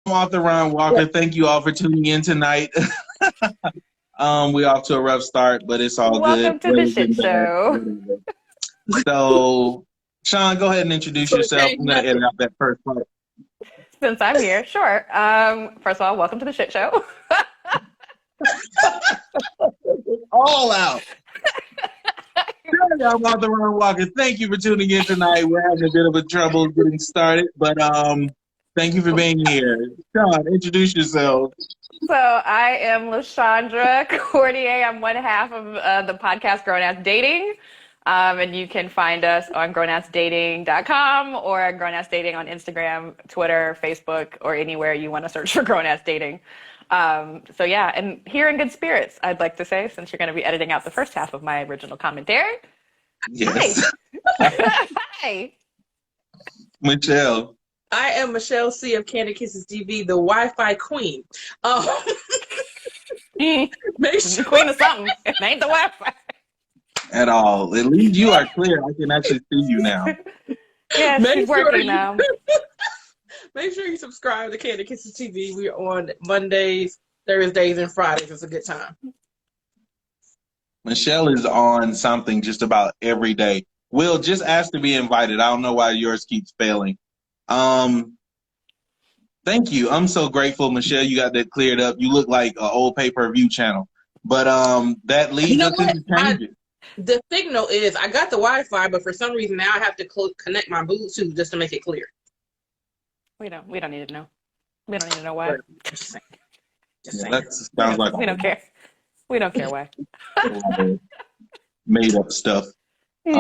Author Ron Walker. Thank you all for tuning in tonight. We're off to a rough start, but it's all good. Welcome to the shit show. So, Sean, go ahead and introduce yourself. I'm going to edit out that first part. Since I'm here, sure. First of all, welcome to the shit show. All out. I'm Author Ron Walker. Thank you for tuning in tonight. We're having a bit of a trouble getting started, but thank you for being here. Sean, introduce yourself. So I am LaShondra Cordier. I'm one half of the podcast Grown Ass Dating. And you can find us on grownassdating.com or Grown Ass Dating on Instagram, Twitter, Facebook, or anywhere you want to search for Grown Ass Dating. So yeah, and here in good spirits, I'd like to say, since you're going to be editing out the first half of my original commentary. Yes. Hi. Hi. Michelle. I am Michelle C. of Candy Kisses TV, the Wi-Fi queen. Make sure queen of something. It ain't the Wi-Fi. At all. At least you are clear. I can actually see you now. Yeah, she's working now. Make sure you subscribe to Candy Kisses TV. We're on Mondays, Thursdays, and Fridays. It's a good time. Michelle is on something just about every day. Will, just ask to be invited. I don't know why yours keeps failing. Thank you. I'm so grateful, Michelle. You got that cleared up. You look like an old pay-per-view channel. But that leads us into changes. The signal is I got the Wi-Fi, but for some reason now I have to connect my Bluetooth just to make it clear. We don't need to know. We don't need to know why. Just saying. That sounds like we don't care. We don't care why. Made up stuff. Is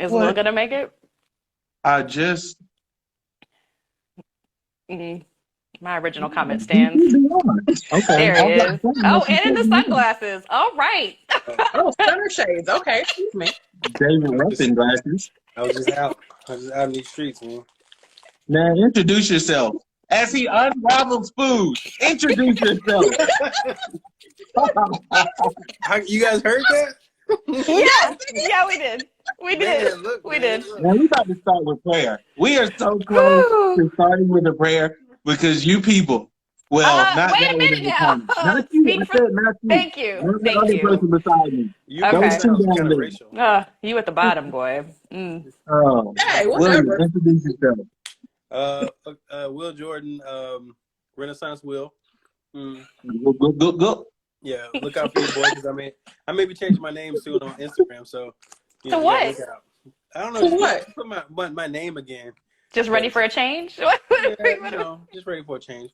Will gonna make it? I just. My original comment stands. Okay. There he is. Oh, and in the sunglasses. All right. Oh, sunner shades. Okay, excuse me. David Ruffin glasses. I was just out in these streets, man. Now, introduce yourself. As he unravels food, introduce yourself. You guys heard that? Yeah, we did. We did. We did. Now, we're about to start with prayer. We are so close to starting with a prayer because you people, not wait that a minute now. Not you. I said not you. Thank you. Not the Thank other you. person beside me. Okay. Kind of racial. You at the bottom, boy. Oh, Hey, William, whatever. introduce yourself. Will Jordan, Renaissance Will. Go. Yeah, look out for your boy because I may be changing my name soon on Instagram. So To what? look out. I don't know. To just what? Put my name again. Just ready for a change? Yeah, just ready for a change.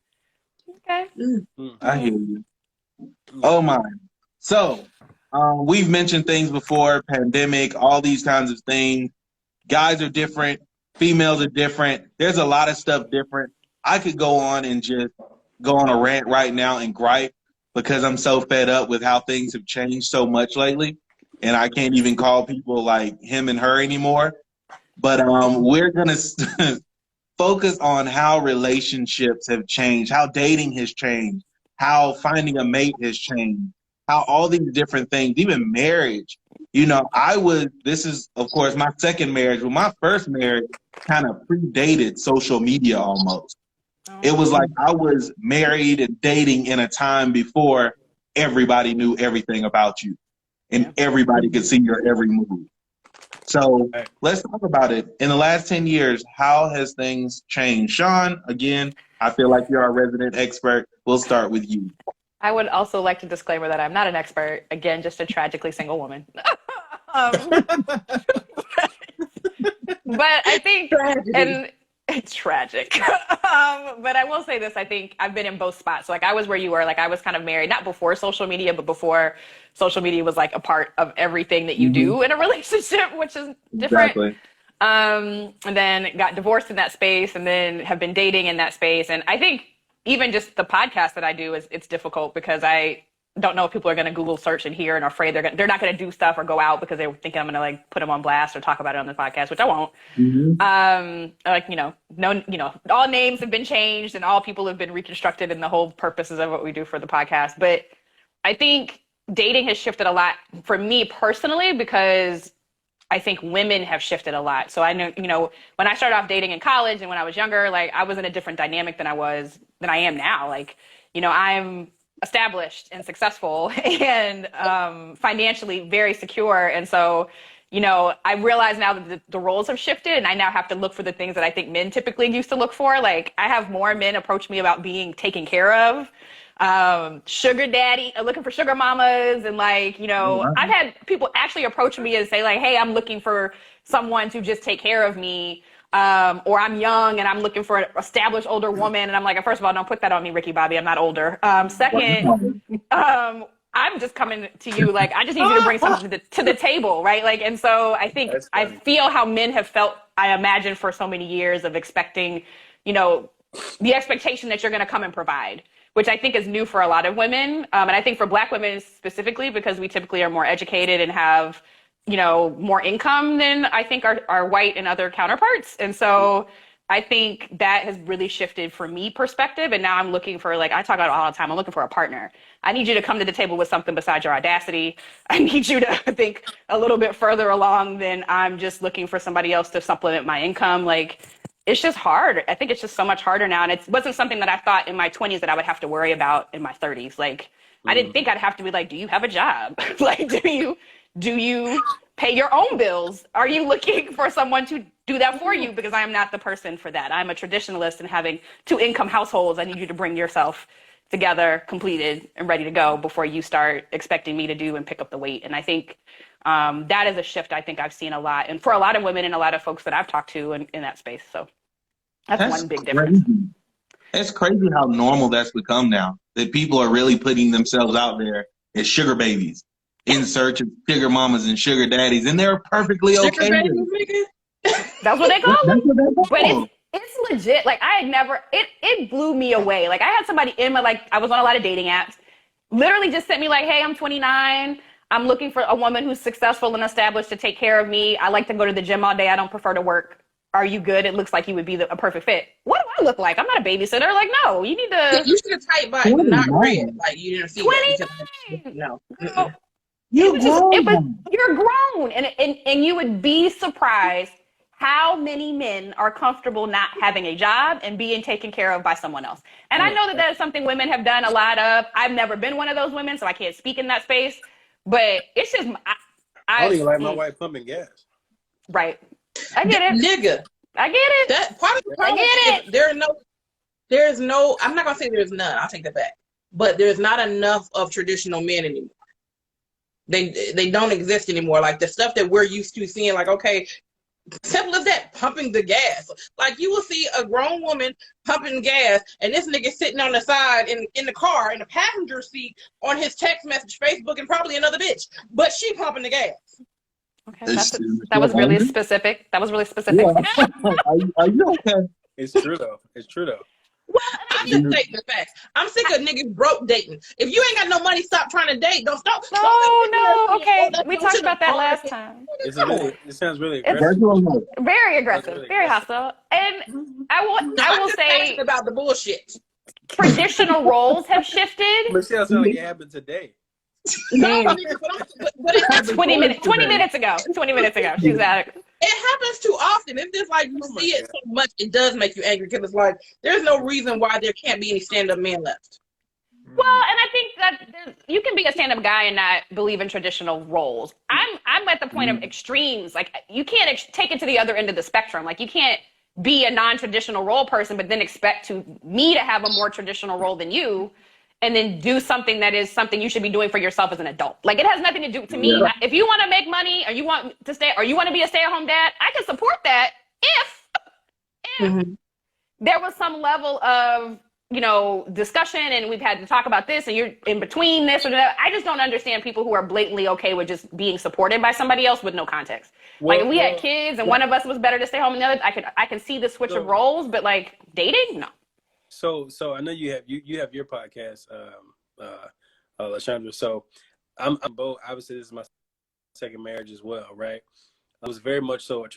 Okay. I hear you. Oh my. So, we've mentioned things before, pandemic, all these kinds of things. Guys are different. Females are different. There's a lot of stuff different. I could go on and just go on a rant right now and gripe because I'm so fed up with how things have changed so much lately. And I can't even call people like him and her anymore. But we're going to focus on how relationships have changed, how dating has changed, how finding a mate has changed, how all these different things, even marriage. You know, this is, of course, my second marriage, but my first marriage kind of predated social media almost. It was like I was married and dating in a time before everybody knew everything about you and everybody could see your every move. So let's talk about it. In the last 10 years, how has things changed? Sean, again, I feel like you're our resident expert. We'll start with you. I would also like to disclaimer that I'm not an expert. Again, just a tragically single woman. But I think, and it's tragic. But I will say this, I think I've been in both spots. So like I was where you were, like I was kind of married, not before social media, but before social media was like a part of everything that you do in a relationship, which is different. Exactly. And then got divorced in that space and then have been dating in that space. And I think even just the podcast that I do it's difficult because I don't know if people are going to Google search and hear and are afraid they're not going to do stuff or go out because they think I'm going to like put them on blast or talk about it on the podcast, which I won't. All names have been changed and all people have been reconstructed and the whole purposes of what we do for the podcast. But I think dating has shifted a lot for me personally because I think women have shifted a lot. So I know, when I started off dating in college and when I was younger, like I was in a different dynamic than I am now. Like, I'm established and successful and financially very secure. And so, I realize now that the roles have shifted and I now have to look for the things that I think men typically used to look for. Like I have more men approach me about being taken care of, sugar daddy, looking for sugar mamas. And like, I've had people actually approach me and say like, hey, I'm looking for someone to just take care of me. Or I'm young and I'm looking for an established older woman. And I'm like, first of all, don't put that on me, Ricky Bobby. I'm not older. Second, I'm just coming to you. Like, I just need you to bring something to the table. Right. Like, and so I think I feel how men have felt, I imagine, for so many years of expecting, the expectation that you're going to come and provide, which I think is new for a lot of women. And I think for Black women specifically, because we typically are more educated and have, more income than I think our white and other counterparts. And so I think that has really shifted for me perspective. And now I'm looking for, like, I talk about it all the time, I'm looking for a partner. I need you to come to the table with something besides your audacity. I need you to think a little bit further along than I'm just looking for somebody else to supplement my income. Like, it's just hard. I think it's just so much harder now. And it wasn't something that I thought in my 20s that I would have to worry about in my 30s. Like, I didn't think I'd have to be like, do you have a job? Like, do you pay your own bills? Are you looking for someone to do that for you? Because I am not the person for that. I'm a traditionalist and having 2-income households. I need you to bring yourself together, completed and ready to go before you start expecting me to do and pick up the weight. And I think that is a shift I think I've seen a lot. And for a lot of women and a lot of folks that I've talked to in that space. So that's one big difference. It's crazy how normal that's become now, that people are really putting themselves out there as sugar babies in search of sugar mamas and sugar daddies, and they're perfectly okay. Sugar babies, nigga? That's what they call them. That's what they call But them. it's legit. Like I had never, it blew me away. Like I had somebody in I was on a lot of dating apps, literally just sent me like, hey, I'm 29. I'm looking for a woman who's successful and established to take care of me. I like to go to the gym all day. I don't prefer to work. Are you good? It looks like you would be a perfect fit. What do I look like? I'm not a babysitter. Like, no, you need to. You should have typed by not red. Like you didn't see 29. No. You're grown, and you would be surprised how many men are comfortable not having a job and being taken care of by someone else. And I know that is something women have done a lot of. I've never been one of those women, so I can't speak in that space. But it's just I don't even like my wife pumping gas. Right. I get it. Nigga. I get it. That part of the problem is there's no, I'm not gonna say there's none, I'll take that back. But there's not enough of traditional men anymore. They don't exist anymore. Like the stuff that we're used to seeing, like, okay, simple as that, pumping the gas. Like you will see a grown woman pumping gas and this nigga sitting on the side in the car in the passenger seat on his text message, Facebook, and probably another bitch. But she pumping the gas. Okay, that was really specific. That was really specific. Yeah. Are you okay? It's true though. It's true though. Well, I'm just stating the facts. I'm sick of niggas broke dating. If you ain't got no money, stop trying to date. Don't stop. No. Okay, we talked about that last time. It sounds really aggressive. Very aggressive, very hostile. And I will say about the bullshit. Traditional roles have shifted. Michelle, sounds like it happened today. No, but it happens 20 minutes ago. 20 minutes ago. She's at it. It happens too often. It's just like you see it so much, it does make you angry because it's like there's no reason why there can't be any stand-up men left. Well, and I think that you can be a stand-up guy and not believe in traditional roles. I'm at the point of extremes. Like you can't take it to the other end of the spectrum. Like you can't be a non-traditional role person, but then expect me to have a more traditional role than you. And then do something that is something you should be doing for yourself as an adult. Like it has nothing to do to me. If you want to make money or you want to stay or you want to be a stay-at-home dad, I can support that if there was some level of, discussion and we've had to talk about this and you're in between this or that. I just don't understand people who are blatantly okay with just being supported by somebody else with no context. Like if we had kids and one of us was better to stay home and the other, I can see the switch of roles, but like dating, no. So I know you have your podcast, LaShondra. So I'm both. Obviously, this is my second marriage as well, right? It was very much so a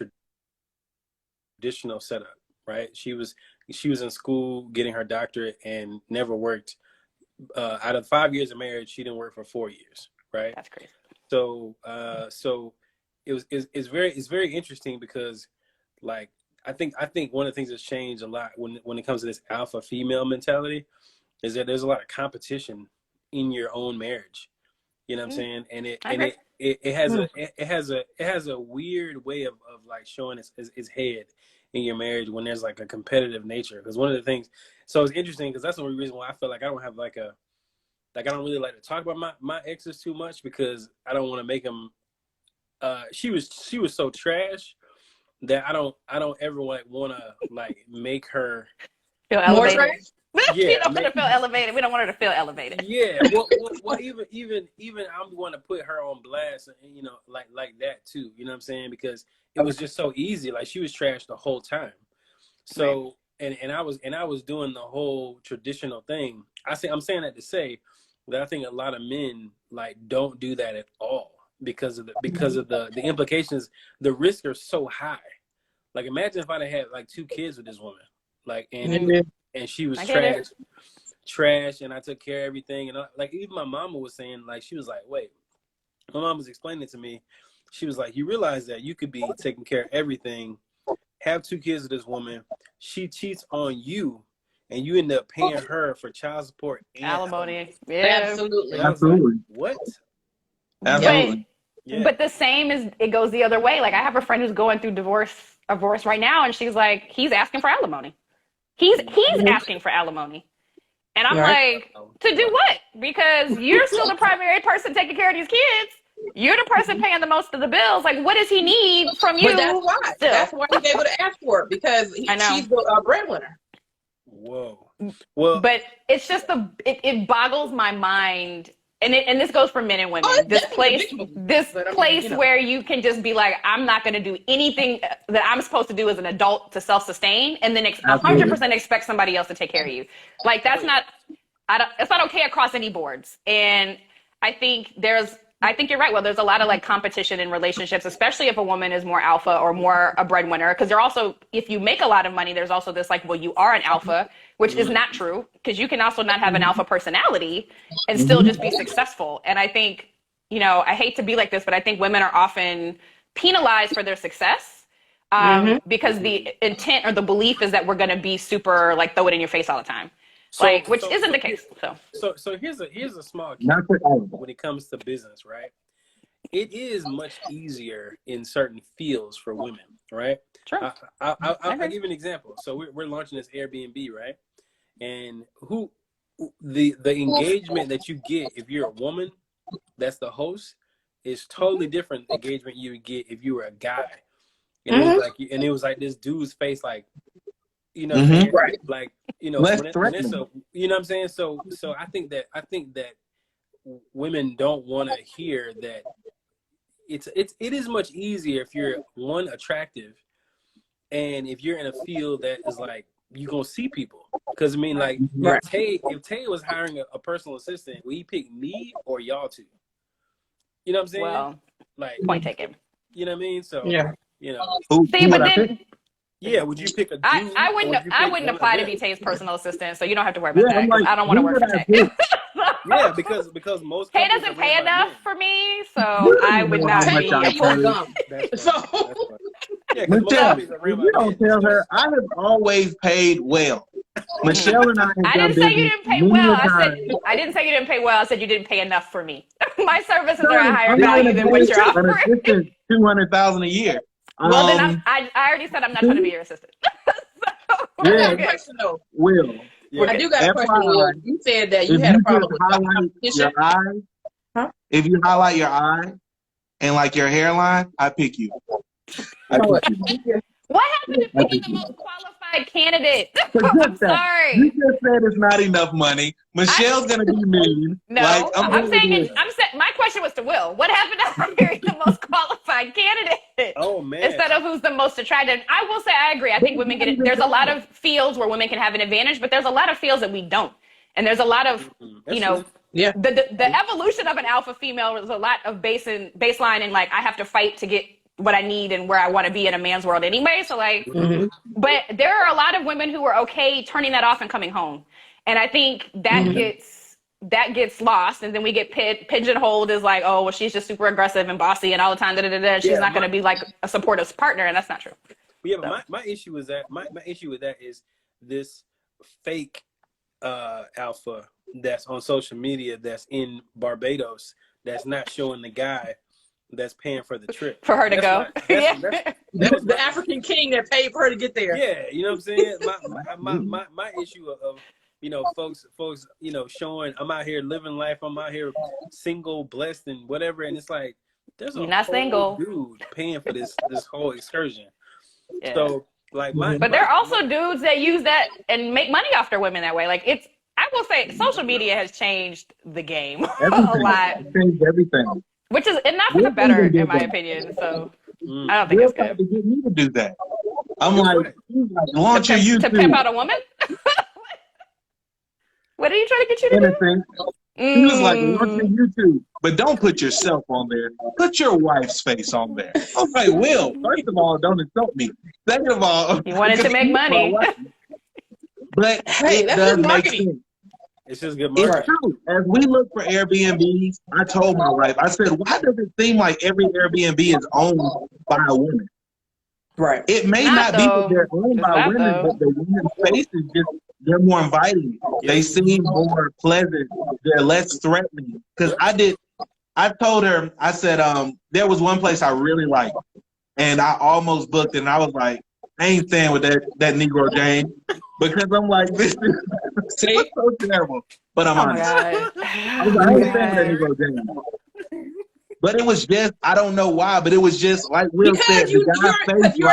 traditional setup, right? She was in school getting her doctorate and never worked. Out of 5 years of marriage, she didn't work for 4 years, right? That's crazy. So it's very interesting because like I think one of the things that's changed a lot when it comes to this alpha female mentality is that there's a lot of competition in your own marriage. You know what I'm saying? And it has a weird way of like showing its head in your marriage when there's like a competitive nature. Because one of the things, so it's interesting because that's the only reason why I feel like I don't have like I don't really like to talk about my exes too much because I don't want to make them. She was so trash that I don't ever like want to like make her Feel More elevated. trash? We yeah don't want her to feel elevated. We don't want her to feel elevated. yeah well even I'm going to put her on blast and you know like that too, you know what I'm saying, because it was just so easy. Like she was trash the whole time. So and I was doing the whole traditional thing. I'm saying that to say that I think a lot of men like don't do that at all because of the implications. The risks are so high. Like imagine if I'd have had like 2 kids with this woman, like and she was trash, and I took care of everything. And like even my mama was saying, like she was like, wait, my mom was explaining it to me. She was like, you realize that you could be taking care of everything, have 2 kids with this woman, she cheats on you, and you end up paying her for child support and Alimony. Yeah. Absolutely. Absolutely. Like, what? Absolutely. But the same is, it goes the other way. Like I have a friend who's going through divorce right now, and she's like, he's asking for alimony. He's asking for alimony. And I'm like, to do what? Because you're still the primary person taking care of these kids. You're the person paying the most of the bills. Like, what does he need from you? But that's why. Still? That's why he's able to ask for it because she's the breadwinner. Whoa. Well, but it's just it boggles my mind. And this goes for men and women. This place where you can just be like, I'm not going to do anything that I'm supposed to do as an adult to self-sustain, and then 100% expect somebody else to take care of you. Like that's it's not okay across any boards. And I think you're right. Well, there's a lot of like competition in relationships, especially if a woman is more alpha or more a breadwinner. Because they're also, if you make a lot of money, there's also this like, well, you are an alpha, which is not true. Because you can also not have an alpha personality and still just be successful. And I think, I hate to be like this, but I think women are often penalized for their success because the intent or the belief is that we're going to be super like throw it in your face all the time. Which isn't the case. So here's a small key when it comes to business, right? It is much easier in certain fields for women, right? Sure. I'll give you an example. So we're launching this Airbnb, right? And the engagement that you get if you're a woman that's the host is totally different engagement you would get if you were a guy. And it was like this dude's face, like, right? Like, Vanessa, you know what I'm saying? So I think that women don't want to hear that it is much easier if you're one attractive and if you're in a field that is like you're gonna see people. Because I mean, like if Tay was hiring a personal assistant, would he pick me or y'all two? You know what I'm saying? Well, like point taken. You know what I mean? So See, but then yeah, would you pick a dude? I wouldn't apply to be Tay's personal assistant, so you don't have to worry about that. Like, I don't want to work for Tay. Yeah, because most Tay doesn't pay enough for me, so I would not be. Michelle, you don't tell her. I have always paid well. Michelle and I didn't say you didn't pay well. I didn't say you didn't pay well. I said you didn't pay enough for me. My services are a higher value than what you're offering. $200,000 a year. Well, then I already said I'm not trying to be your assistant. I got a question though. Will. I do got a question. Will. You said that you had a problem with competition. If you highlight your eye and like your hairline, I pick you. What happened to picking the most qualified candidate? I'm sorry. You just said it's not enough money. Michelle's gonna be mean. No, I'm saying my question was to Will. What happened to hiring the most qualified candidate? Oh man! Instead of who's the most attractive. I will say I agree. I think women get it. There's a lot of fields where women can have an advantage, but there's a lot of fields that we don't. And there's a lot of the evolution of an alpha female is a lot of baseline and like I have to fight to get what I need and where I want to be in a man's world anyway. So like, but there are a lot of women who are okay turning that off and coming home. And I think that gets that gets lost, and then we get pigeonholed as like, oh, well, she's just super aggressive and bossy and all the time, she's not going to be like a supportive partner, and that's not true. Yeah, but my issue is that my issue with that is this fake alpha that's on social media that's in Barbados that's not showing the guy that's paying for the trip for her to go. The African king that paid for her to get there. Yeah, you know what I'm saying? My issue of folks, showing I'm out here living life, I'm out here single, blessed, and whatever, and it's like there's You're not single dude paying for this whole excursion. Yeah. So like but there are also dudes that use that and make money off their women that way. Like I will say, social media has changed the game a lot. It changed everything. Which is not for the better, in my opinion. So I don't think it's good. To get me to do that. I'm like, launch your YouTube. To pimp out a woman? What are you trying to get you to do? He was like, launch your YouTube, but don't put yourself on there. Put your wife's face on there. I'm like, Will, first of all, don't insult me. Second of all, you wanted to make money. But hey, it that's does good make marketing. sense. It's just good marketing. It's true. As we look for Airbnbs, I told my wife, I said, why does it seem like every Airbnb is owned by a woman? Right. It may not be that they're owned by women, but the women's face is just, they're more inviting. They seem more pleasant. They're less threatening. Because I told her, I said, there was one place I really liked, and I almost booked it, and I was like, I ain't staying with that Negro Jane. Because I'm like, this is so terrible. But I'm honest. I was like, I ain't staying with that Negro Jane. But it was just, I don't know why, but it was just like Will said. You're a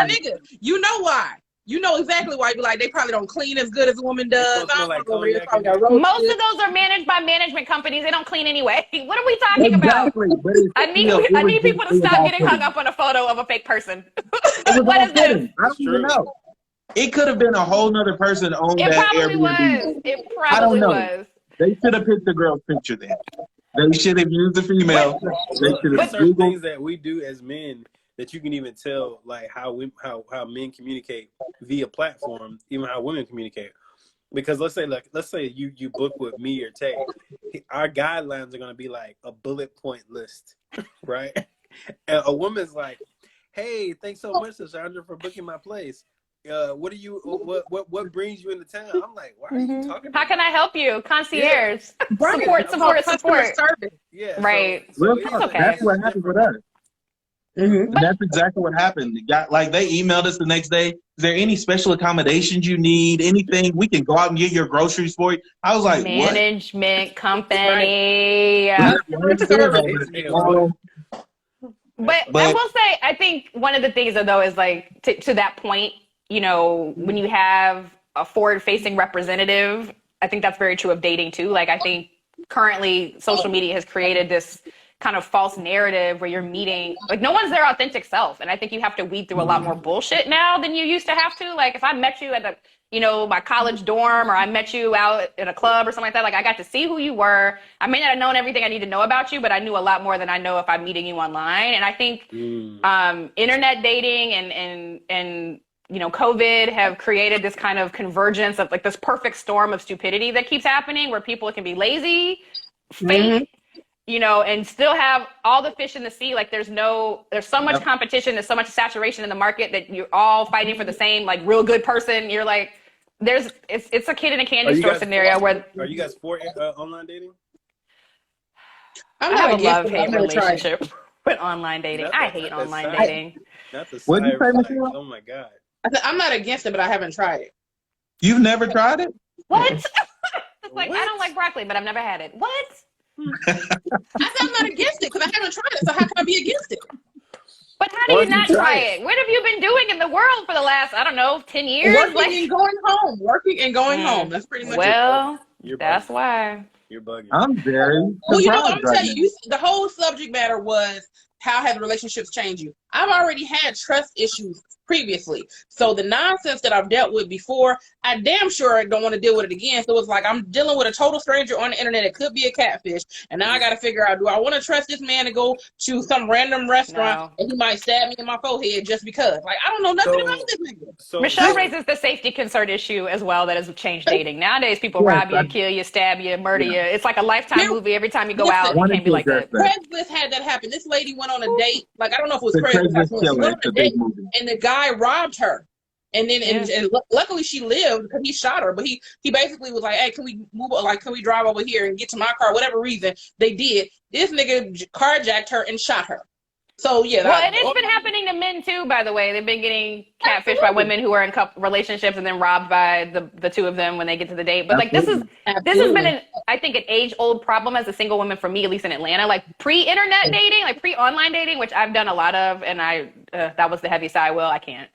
nigga. You know why. You know exactly why. You're like, they probably don't clean as good as a woman does. Most of those are managed by management companies. They don't clean anyway. What are we talking about? I need people to stop getting hung up on a photo of a fake person. What is this? I don't even know. It could have been a whole nother person on that Airbnb. It probably was. They should have picked the girl's picture then. They should have used the female. There's certain things that we do as men that you can even tell, like how men communicate via platform, even how women communicate. Because let's say you book with me or Tay, our guidelines are gonna be like a bullet point list, right? And a woman's like, "Hey, thanks so much, Sandra, for booking my place. What brings you into town?" I'm like, why are you talking about How can I help you? Concierge. Yeah. Support. Service. Yeah. Right. That's okay. That's what happened with us. Mm-hmm. And that's exactly what happened. They emailed us the next day. Is there any special accommodations you need? Anything we can go out and get your groceries for you? I was like, management company. But I will say, I think one of the things though is like to that point, when you have a forward-facing representative, I think that's very true of dating too. Like I think currently social media has created this kind of false narrative where you're meeting, like no one's their authentic self. And I think you have to weed through a lot more bullshit now than you used to have to. Like if I met you at my college dorm, or I met you out in a club or something like that, like I got to see who you were. I may not have known everything I need to know about you, but I knew a lot more than I know if I'm meeting you online. And I think internet dating and COVID have created this kind of convergence of like this perfect storm of stupidity that keeps happening where people can be lazy, fake, and still have all the fish in the sea. Like there's so much competition, there's so much saturation in the market that you're all fighting for the same like real good person. You're like, it's a kid in a candy store scenario where. Are you guys for online dating? I have a love-hate relationship with online dating. I hate online dating. What'd you say, Michelle? Oh my God. I'm not against it, but I haven't tried it. You've never tried it? What? It's like, I don't like broccoli, but I've never had it. What? I said I'm not against it because I haven't tried it, so how can I be against it? But how do you not try it? What have you been doing in the world for the last, 10 years? Working and going home. Working and going home. That's pretty much it. Well, that's why. You're bugging. I'm very Well, you know what I'm telling you? The whole subject matter was how have relationships changed you? I've already had trust issues previously. So the nonsense that I've dealt with before, I damn sure don't want to deal with it again. So it's like I'm dealing with a total stranger on the internet. It could be a catfish. And now I got to figure out, do I want to trust this man to go to some random restaurant No. and he might stab me in my forehead just because? Like, I don't know nothing about this nigga. Michelle raises the safety concern issue as well that has changed dating. Nowadays, people Yes, rob you, kill you, stab you, murder you. It's like a Lifetime Here- movie. Every time you go listen, out, you can't be like that. Craigslist had that happen. This lady went on a date. Like, I don't know if it was The Craigslist. Craigslist She Killer. went It's on a a big date, movie. and the guy robbed her. And then, and luckily she lived because he shot her. But he basically was like, "Hey, can we move? Like, can we drive over here and get to my car?" Whatever reason they did, this nigga carjacked her and shot her. So yeah, Well, and it's been happening to men too. By the way, they've been getting catfished by women who are in relationships and then robbed by the two of them when they get to the date. But like this has been I think an age old problem as a single woman for me, at least in Atlanta. Like pre-internet dating, like pre-online dating, which I've done a lot of, and that was the heavy side. Well, I can't.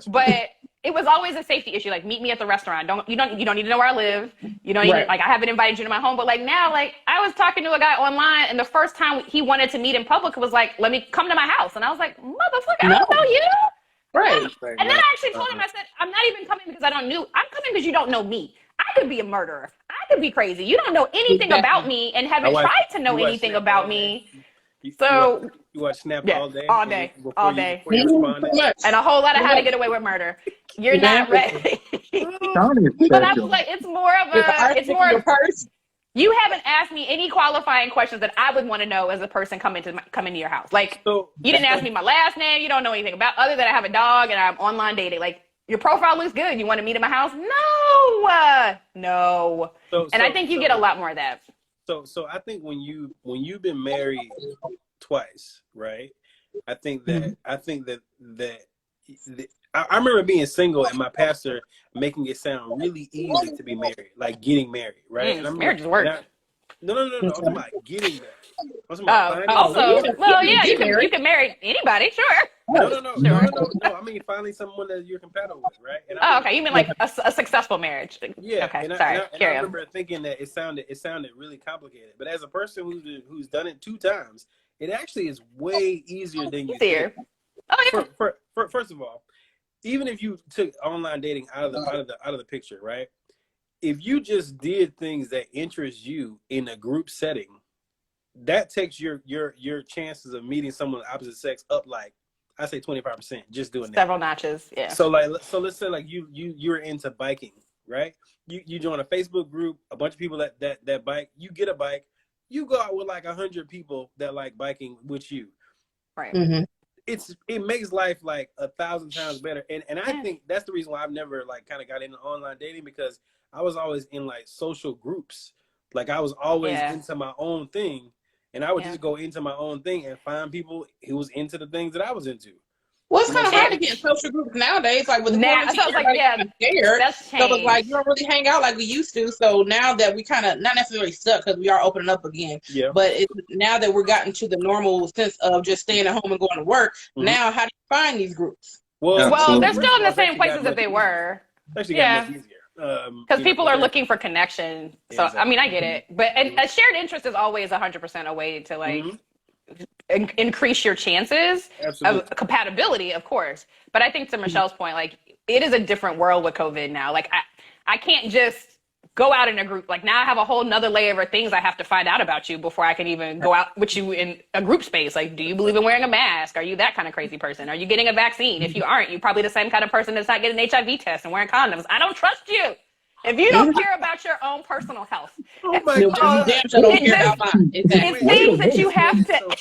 But it was always a safety issue. Like, meet me at the restaurant. You don't need to know where I live. You don't even, like, I haven't invited you to my home. But like now, like I was talking to a guy online, and the first time he wanted to meet in public was like, "Let me come to my house." And I was like, "Motherfucker, I don't know you." Right. And then I actually told him, I said, "I'm not even coming because I don't know. I'm coming because you don't know me. I could be a murderer. I could be crazy. You don't know anything about me and haven't tried to know anything about me." So you watch Snap all day, all day, before you responded, and a whole lot of How to Get Away with Murder. You're not ready. But I was like, it's more of you haven't asked me any qualifying questions that I would want to know as a person coming to your house. Like, you didn't ask me my last name. You don't know anything about other than I have a dog and I'm online dating. Like, your profile looks good. You want to meet in my house? No. And I think you get a lot more of that. So I think when you've been married twice, right? I think that I remember being single and my pastor making it sound really easy to be married, like getting married, right? And marriage is work. No. I'm talking about getting married. I'm talking about you can marry anybody, sure. No. I mean, finding someone that you're compatible with, right? And okay. You mean like a successful marriage? Yeah. Okay. And Sorry. I remember thinking that it sounded really complicated, but as a person who's done it 2 times, it actually is way easier than you think. Oh yeah. First of all, even if you took online dating out of the picture, right? If you just did things that interest you in a group setting, that takes your chances of meeting someone of the opposite sex up like I say 25% just doing that. Several notches, yeah. So let's say like you're into biking, right? You join a Facebook group, a bunch of people that bike, you get a bike, you go out with like 100 people that like biking with you. Right. Mm-hmm. It makes life like 1,000 times better. And I think that's the reason why I've never like kind of got into online dating, because I was always in like social groups. Like I was always into my own thing, and I would just go into my own thing and find people who was into the things that I was into. Well, it's kind of hard to get in social groups nowadays. Like with the quarantine, so it's like, scared. That's changed. So it's like you don't really hang out like we used to. So now that we kind of not necessarily stuck because we are opening up again. Yeah. But now that we're gotten to the normal sense of just staying at home and going to work. Mm-hmm. Now, how do you find these groups? Well, they're still in the same places that they were. Actually, got much easier. Because people are looking for connection. So I mean, I get it, but a shared interest is always 100% a way to like. Mm-hmm. Increase your chances of compatibility, of course. But I think to Michelle's point, like it is a different world with COVID now. Like I can't just go out in a group. Like now I have a whole nother layer of things I have to find out about you before I can even go out with you in a group space. Like, do you believe in wearing a mask? Are you that kind of crazy person? Are you getting a vaccine? If you aren't, you're probably the same kind of person that's not getting an HIV test and wearing condoms. I don't trust you. If you don't care about your own personal health, it's things that you have to.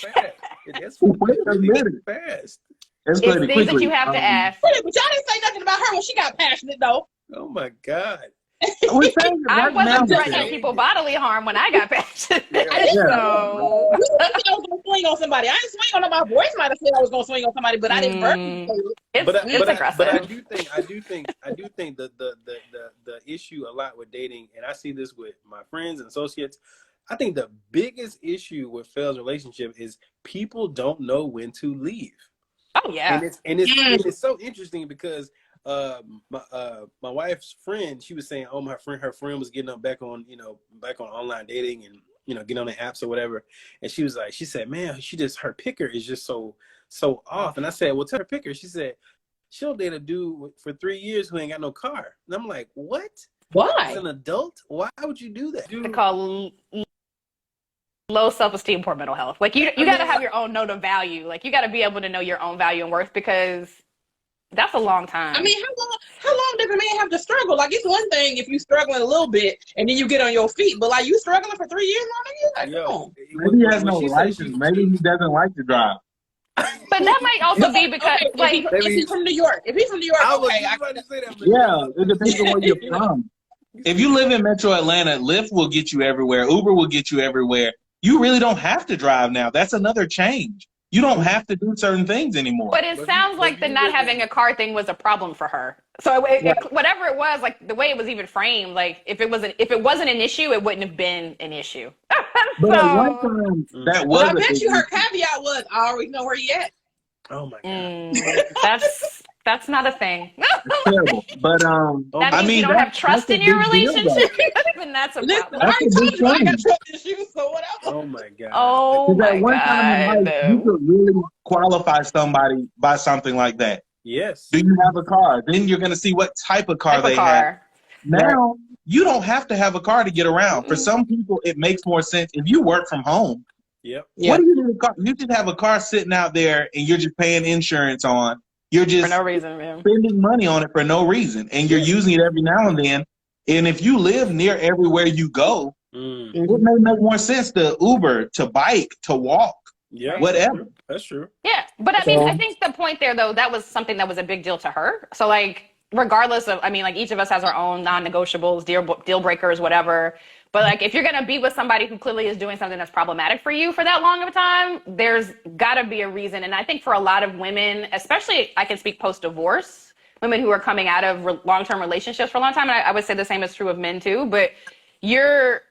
It's really fast. It's things that you have to ask. But y'all didn't say nothing about her when she got passionate, though. Oh my God. I wasn't threatening people bodily harm when I got passionate. So I was gonna swing on somebody. I didn't swing on my voice. Might have said I was gonna swing on somebody, but I didn't verbally say it. It's aggressive. But I do think the issue a lot with dating, and I see this with my friends and associates. I think the biggest issue with failed relationship is people don't know when to leave. Oh yeah, and it's so interesting because my wife's friend, she was saying, oh, her friend was getting up back on online dating, and get on the apps or whatever. And she said, man, her picker is just so off. And I said, well, tell her picker. She said, she'll date a dude for 3 years who ain't got no car. And I'm like, what? Why? As an adult, why would you do that? They call low self-esteem, poor mental health. Like you got to have your own note of value. Like you got to be able to know your own value and worth, because that's a long time. I mean, how long does a man have to struggle? Like, it's one thing if you struggling a little bit and then you get on your feet, but like you struggling for 3 years on it, like, come on. Maybe he has no license. Maybe he doesn't like to drive. But that might also be because, okay, if he's from New York, I can say that. Yeah, it depends on where you're from. If you live in Metro Atlanta, Lyft will get you everywhere. Uber will get you everywhere. You really don't have to drive now. That's another change. You don't have to do certain things anymore. But it sounds like the not having a car thing was a problem for her. So whatever it was, like the way it was even framed, like if it wasn't an issue, it wouldn't have been an issue. But at one time, that was. I bet you her caveat was, I already know where he at. Oh my god, that's not a thing. It's terrible. But that means you don't have trust in your relationship. And that's a problem. I told you I got trust issues, so whatever. Oh my god. Oh my at one time in god. life, you could really qualify somebody by something like that. Yes. Do you have a car? Then you're going to see what type of car they have. Now, you don't have to have a car to get around. For some people, it makes more sense if you work from home. Yep. What do you do with a car? You just have a car sitting out there and you're just paying insurance on. You're just for no reason, man. Spending money on it for no reason. And you're using it every now and then. And if you live near everywhere you go, it may make more sense to Uber, to bike, to walk, whatever. That's true. Yeah, but I mean, I think the point there, though, that was something that was a big deal to her. So, like, regardless of, I mean, like, each of us has our own non-negotiables, deal breakers, whatever. But, like, if you're going to be with somebody who clearly is doing something that's problematic for you for that long of a time, there's got to be a reason. And I think for a lot of women, especially I can speak post-divorce, women who are coming out of long-term relationships for a long time, and I would say the same is true of men too, but you're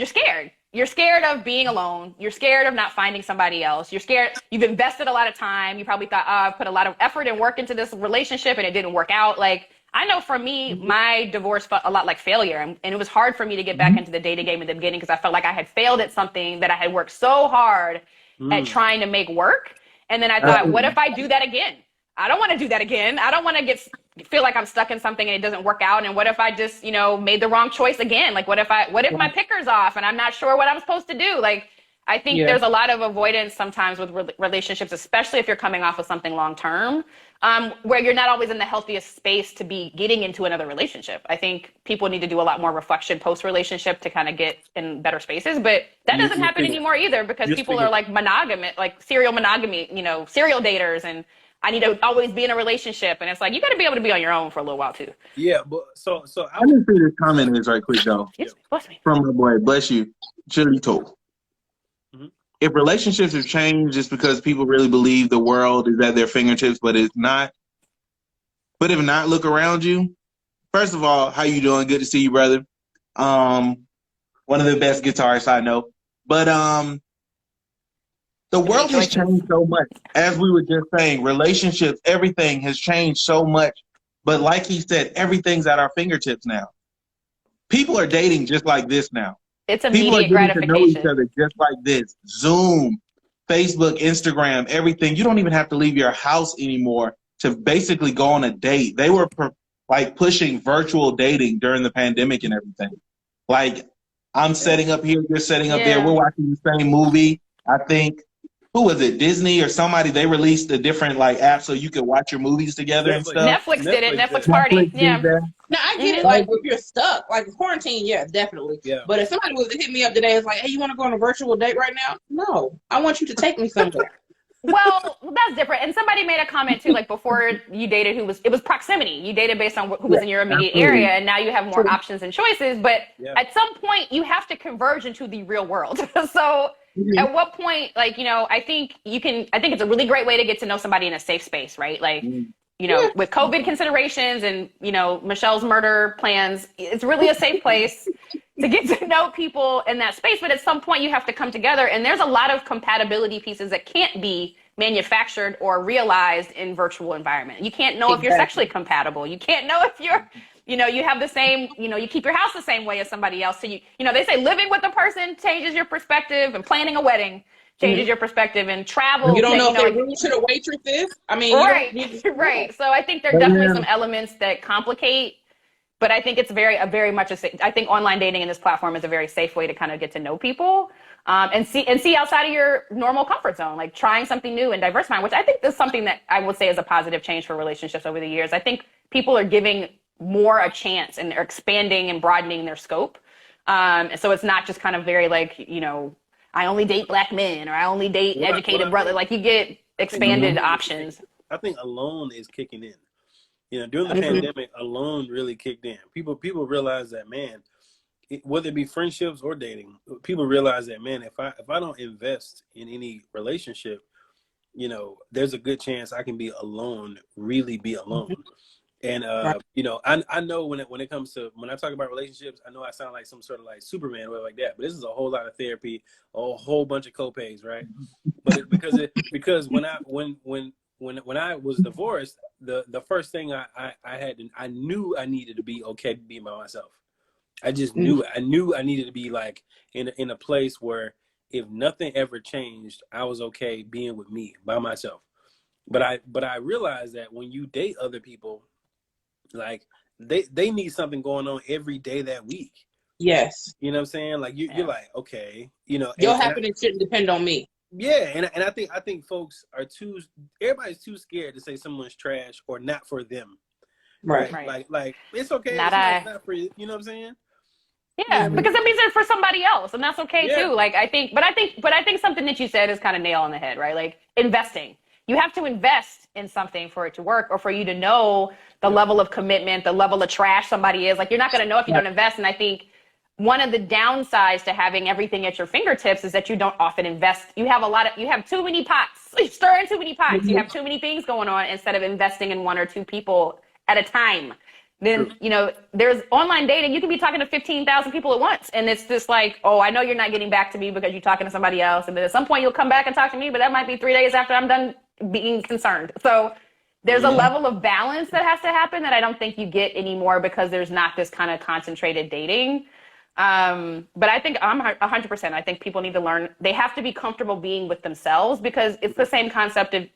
scared. You're scared of being alone. You're scared of not finding somebody else. You're scared. You've invested a lot of time. You probably thought, I've put a lot of effort and work into this relationship and it didn't work out. Like, I know for me, my divorce felt a lot like failure. And it was hard for me to get back into the dating game in the beginning because I felt like I had failed at something that I had worked so hard at trying to make work. And then I thought, what if I do that again? I don't want to do that again. I don't want to feel like I'm stuck in something and it doesn't work out. And what if I just, made the wrong choice again? Like, what if my picker's off and I'm not sure what I'm supposed to do? Like, I think there's a lot of avoidance sometimes with relationships, especially if you're coming off of something long term, where you're not always in the healthiest space to be getting into another relationship. I think people need to do a lot more reflection post-relationship to kind of get in better spaces. But that doesn't happen anymore either because people are like monogamous, like serial monogamy, serial daters, and I need to always be in a relationship. And it's like, you got to be able to be on your own for a little while too. Yeah, but so I didn't see this comment is right quick though. Yes, bless me. From my boy, bless you, Chilito. If relationships have changed, it's because people really believe the world is at their fingertips, but it's not. But if not, look around you. First of all, how you doing? Good to see you, brother. One of the best guitarists I know. But the world has changed so much. As we were just saying, relationships, everything has changed so much. But like he said, everything's at our fingertips now. People are dating just like this now. It's People are immediate getting to know each gratification. other just like this. Zoom, Facebook, Instagram, everything. You don't even have to leave your house anymore to basically go on a date. They were pushing virtual dating during the pandemic and everything. Like, I'm setting up here, you're setting up there. We're watching the same movie. I think, who was it? Disney or somebody? They released a different app so you could watch your movies together and stuff. Netflix did it. Netflix party. Yeah. Now I get it. Like if you're stuck, like quarantine, definitely. Yeah. But if somebody was to hit me up today, it's like, hey, you want to go on a virtual date right now? No, I want you to take me somewhere. Well, that's different. And somebody made a comment too, like before you dated, it was proximity. You dated based on who was in your immediate area, and now you have more options and choices. But at some point, you have to converge into the real world. So at what point, I think I think it's a really great way to get to know somebody in a safe space, right? Like, with COVID considerations and, Michelle's murder plans, it's really a safe place to get to know people in that space. But at some point you have to come together, and there's a lot of compatibility pieces that can't be manufactured or realized in virtual environment. You can't know if you're Exactly. sexually compatible. You can't know if you're, you have the same, you keep your house the same way as somebody else. So they say living with a person changes your perspective, and planning a wedding changes your perspective, and travel. You don't know if they're like, rude to the waitresses. I mean, right, you don't. right. So I think there are definitely some elements that complicate, but I think it's very much I think online dating in this platform is a very safe way to kind of get to know people, and see outside of your normal comfort zone, like trying something new and diversifying, which I think is something that I would say is a positive change for relationships over the years. I think people are giving more a chance, and they're expanding and broadening their scope. So it's not just kind of very like, I only date black men, or I only date educated brother. Like, you get expanded options. I think alone is kicking in. During the pandemic, alone really kicked in. People realize that, man, whether it be friendships or dating, people realize that, man, if I don't invest in any relationship, there's a good chance I can be alone, really be alone. And I know when it comes to, when I talk about relationships, I know I sound like some sort of like Superman or like that, but this is a whole lot of therapy, a whole bunch of co-pays, right? But because when I was divorced, the first thing I knew I needed to be okay to be by myself. I just knew I needed to be like in a place where if nothing ever changed, I was okay being with me by myself. But I realized that when you date other people, like they need something going on every day that week. Yes. You know what I'm saying? Like you're like, okay, your happiness shouldn't depend on me. Yeah, and I think folks are everybody's too scared to say someone's trash or not for them. Right. Like it's okay. Not it's not for you. You know what I'm saying? Yeah, because it means it's for somebody else, and that's okay too. Like, I think something that you said is kind of nail on the head, right? Like, investing. You have to invest in something for it to work, or for you to know the level of commitment, the level of trash somebody is. Like, you're not going to know if you don't invest. And I think one of the downsides to having everything at your fingertips is that you don't often invest. You have too many pots. You stir in too many pots. You have too many things going on instead of investing in one or two people at a time. Then, there's online dating. You can be talking to 15,000 people at once. And it's just like, oh, I know you're not getting back to me because you're talking to somebody else. And then at some point you'll come back and talk to me, but that might be 3 days after I'm done being concerned. So there's a level of balance that has to happen that I don't think you get anymore, because there's not this kind of concentrated dating. But I think I'm 100%. I think people need to learn. They have to be comfortable being with themselves, because it's the same concept of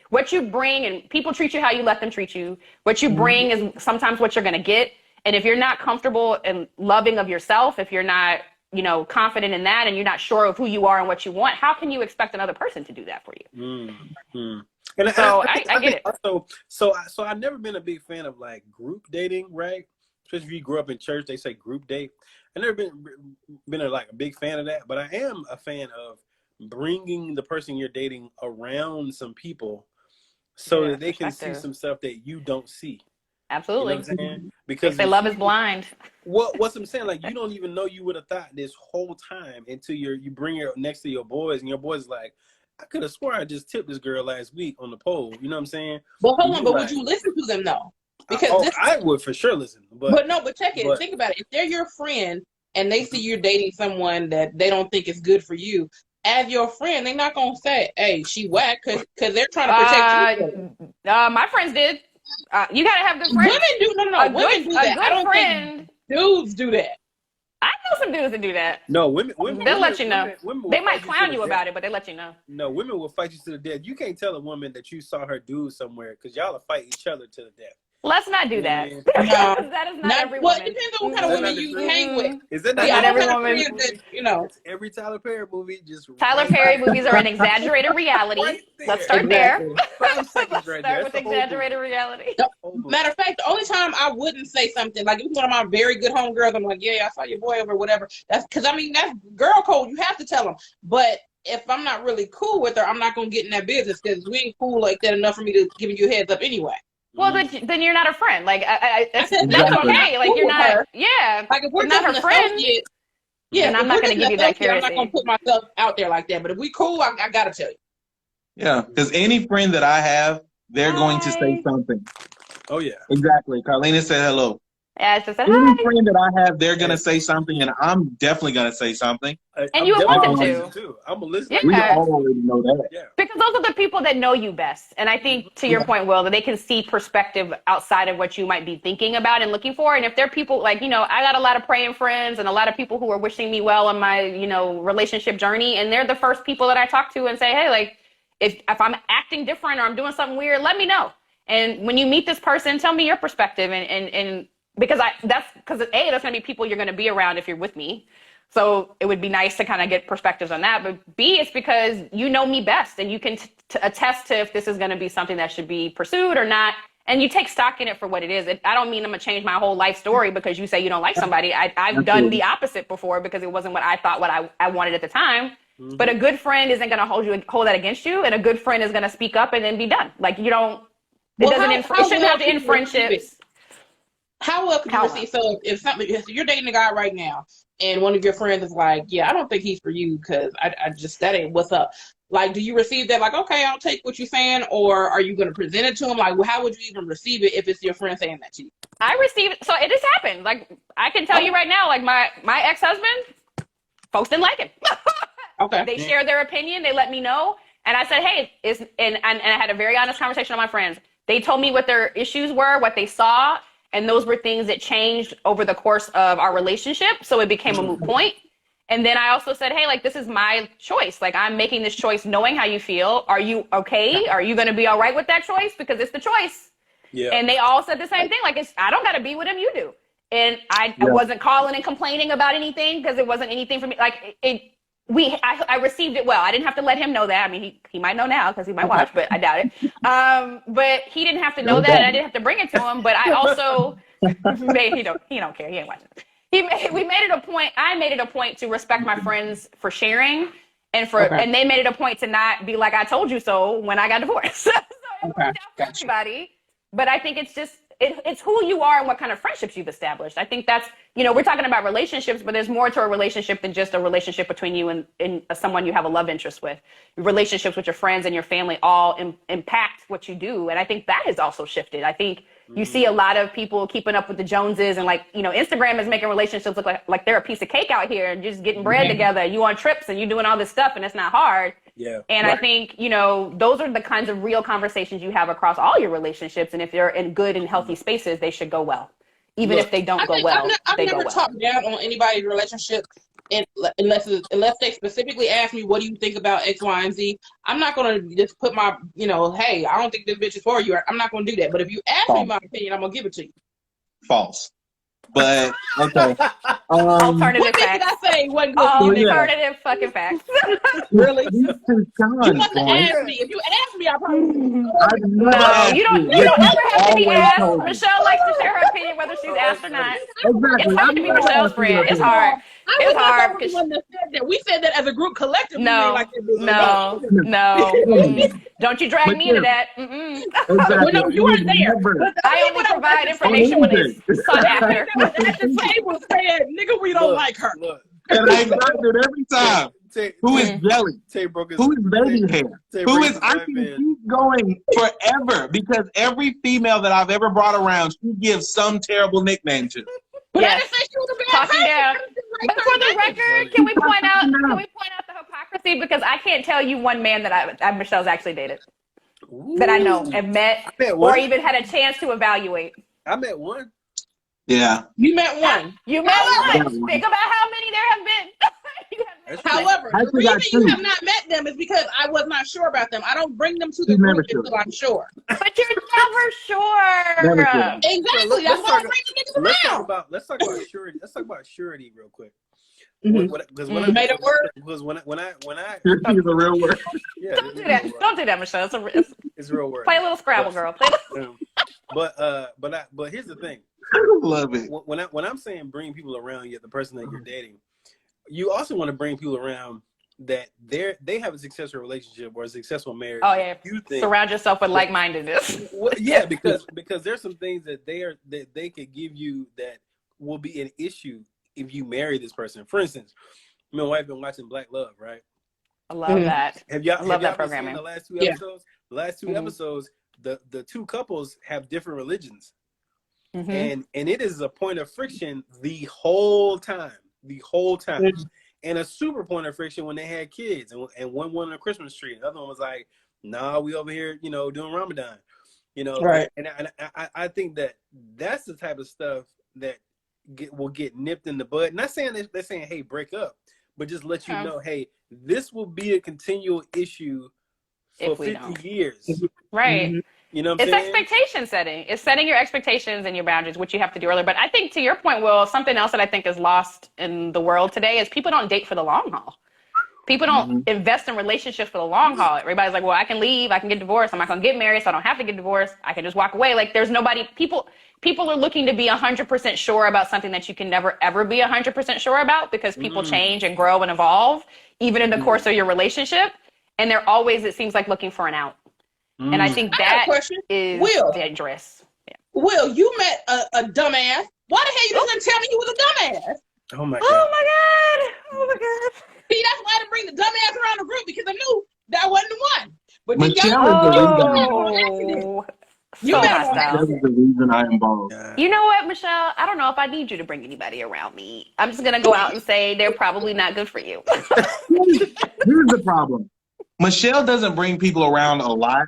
what you bring, and people treat you how you let them treat you. What you bring is sometimes what you're going to get. And if you're not comfortable and loving of yourself, if you're not, confident in that, and you're not sure of who you are and what you want, how can you expect another person to do that for you? And I get it. Also, so I've never been a big fan of like group dating, right? Especially if you grew up in church, they say group date. I've never been a big fan of that, but I am a fan of bringing the person you're dating around some people so that they can see some stuff that you don't see. Absolutely. You know what I'm saying? Because they say love is blind. What I'm saying, like, you don't even know you would have thought this whole time until you bring her next to your boys, and your boys like, I could have swore I just tipped this girl last week on the pole. You know what I'm saying? But hold on, would you listen to them though? Because I would for sure listen. But check it. Think about it. If they're your friend and they see you're dating someone that they don't think is good for you, as your friend, they're not gonna say, "Hey, she whack," because they're trying to protect you. My friends did. You gotta have good friends. Women do. No. Women do that. I don't think dudes do that. I know some dudes that do that. No, women they'll let you know. Women they might clown you about it, but they let you know. No, women will fight you to the death. You can't tell a woman that you saw her dude somewhere, because y'all will fight each other to the death. Let's not do that. No. That is not every woman. Well, it depends on what kind of women you hang with. Is that not every woman? Every Tyler Perry movie just Tyler Perry movies are an exaggerated reality. Right Let's start there. 5 seconds right there. Start with exaggerated reality. Matter of fact, the only time I wouldn't say something, like if it's one of my very good homegirls, I'm like, yeah, I saw your boy over, whatever. That's because that's girl code. You have to tell them. But if I'm not really cool with her, I'm not gonna get in that business, because we ain't cool like that enough for me to give you a heads up anyway. Well, then you're not a friend. Like, that's okay. Like, you're not. Her. Yeah. Like, if we're not her friend, yeah, I'm not going to give you that curiosity. I'm not going to put myself out there like that. But if we cool, I got to tell you. Yeah, because any friend that I have, they're going to say something. Oh yeah. Exactly. Carlina said hello. Yeah, it's just said Any hi. friend that I have, they're gonna say something, and I'm definitely gonna say something. And you would want them to. Too. I'm a listener. Yeah. We all already know that. Yeah. Because those are the people that know you best. And I think, to your point, Will, that they can see perspective outside of what you might be thinking about and looking for. And if they're people like, I got a lot of praying friends and a lot of people who are wishing me well on my, relationship journey. And they're the first people that I talk to and say, hey, like, if I'm acting different or I'm doing something weird, let me know. And when you meet this person, tell me your perspective. And because that's going to be people you're going to be around if you're with me. So it would be nice to kind of get perspectives on that. But B, it's because you know me best and you can attest to if this is going to be something that should be pursued or not. And you take stock in it for what it is. I don't mean I'm going to change my whole life story because you say you don't like somebody. I've done the opposite before because it wasn't what I thought what I wanted at the time. Mm-hmm. But a good friend isn't going to hold that against you. And a good friend is going to speak up and then be done. Like it shouldn't have to end friendships. How well could you receive? So if you're dating a guy right now and one of your friends is like, yeah, I don't think he's for you because I just, that ain't what's up. Like, do you receive that? Like, okay, I'll take what you're saying. Or are you going to present it to him? Like, how would you even receive it if it's your friend saying that to you? I received it. So it has happened. Like, I can tell you right now, like my ex-husband, folks didn't like him. Okay. They shared their opinion. They let me know. And I said, hey, and I had a very honest conversation with my friends. They told me what their issues were, what they saw. And those were things that changed over the course of our relationship. So it became a moot point. And then I also said, hey, like, this is my choice. Like, I'm making this choice knowing how you feel. Are you okay? Are you going to be all right with that choice? Because it's the choice. Yeah. And they all said the same thing. Like, I don't got to be with him. You do. And I wasn't calling and complaining about anything because it wasn't anything for me. Like, I received it well. I didn't have to let him know that. I mean, he might know now because he might watch, but I doubt it. But he didn't have to know that. And I didn't have to bring it to him. But I also he don't care. He ain't watching. I made it a point to respect my friends for sharing and they made it a point to not be like, I told you so when I got divorced. So it worked out for everybody. But I think it's just, it's who you are and what kind of friendships you've established. I think that's, we're talking about relationships, but there's more to a relationship than just a relationship between you and someone you have a love interest with. Your relationships with your friends and your family all impact what you do. And I think that has also shifted. I think you see a lot of people keeping up with the Joneses and Instagram is making relationships look like they're a piece of cake out here and just getting bread together. You on trips and you doing all this stuff and it's not hard. Yeah. And I think, those are the kinds of real conversations you have across all your relationships. And if they're in good and healthy spaces, they should go well. Even if they don't go well, I've never talked down on anybody's relationship unless they specifically ask me, what do you think about X, Y, and Z? I'm not going to just put my, hey, I don't think this bitch is for you. I'm not going to do that. But if you ask me my opinion, I'm going to give it to you. False. But, okay. Alternative facts. What did I say? Alternative fucking facts. Really? You must have asked me. If you asked me, I probably No, you don't ever have to be asked. Michelle likes to share her opinion whether she's asked or not. Exactly. It's hard to be Michelle's friend. It's hard. It's hard because we said that as a group collectively. No. Don't you drag me into that. Exactly. No, you weren't there. I only provide information when it's sought after. At the table said, nigga, we don't like her. And I got it every time. Who is jelly? Who is baby hair? Who is, I can keep going forever because every female that I've ever brought around, she gives some terrible nickname to. But I didn't say she was a bad person. Down. But for the record, can we point out the hypocrisy? Because I can't tell you one man that Michelle's actually dated. Ooh. That I know have met or even had a chance to evaluate. I met one. Yeah. You met one. You met one. Think about how many there have been. However, the reason you have not met them is because I was not sure about them. I don't bring them to the group until I'm sure. But you're never sure. Exactly. That's why I bring the niggas around. Let's talk about surety. Let's talk about surety real quick. Because when I made a word. Because when I surety is a real word. Yeah. Don't do that, Michelle. It's a real word. Play a little Scrabble, girl. But here's the thing. Love it. When I'm saying bring people around, yet the person that you're dating, you also want to bring people around that they have a successful relationship or a successful marriage. Oh yeah, you think, surround yourself with like-mindedness. Well, yeah, because there's some things that they could give you that will be an issue if you marry this person. For instance, my wife been watching Black Love, right? I love that. Have y'all that programming? The last two episodes. The last two episodes, the two couples have different religions. and it is a point of friction the whole time, and a super point of friction when they had kids, and one on a Christmas tree, the other one was like, nah, we over here, doing Ramadan, Right. and I think that's the type of stuff that will get nipped in the bud. Not saying they're saying, hey, break up, but just let you know, hey, this will be a continual issue for 50 years. Right. You know what I'm It's saying? expectation setting. It's setting your expectations and your boundaries, which you have to do earlier. But I think to your point, Will, something else that I think is lost in the world today is people don't date for the long haul. People don't invest in relationships for the long haul. Everybody's like, well, I can leave, I can get divorced, I'm not gonna get married, so I don't have to get divorced. I can just walk away. Like there's nobody, people are looking to be 100% sure about something that you can never ever be 100% sure about, because people change and grow and evolve, even in the course of your relationship. And they're always, it seems like, looking for an out. And I think that is dangerous. Yeah. Will, you met a dumbass. Why the hell you didn't tell me you was a dumbass? Oh my god. Oh my god. Oh my god. See, that's why I didn't bring the dumbass around the group, because I knew that wasn't the one. But then so hostile. That is the reason I am bald. You know what, Michelle? I don't know if I need you to bring anybody around me. I'm just gonna go out and say they're probably not good for you. Here's the problem. Michelle doesn't bring people around a lot,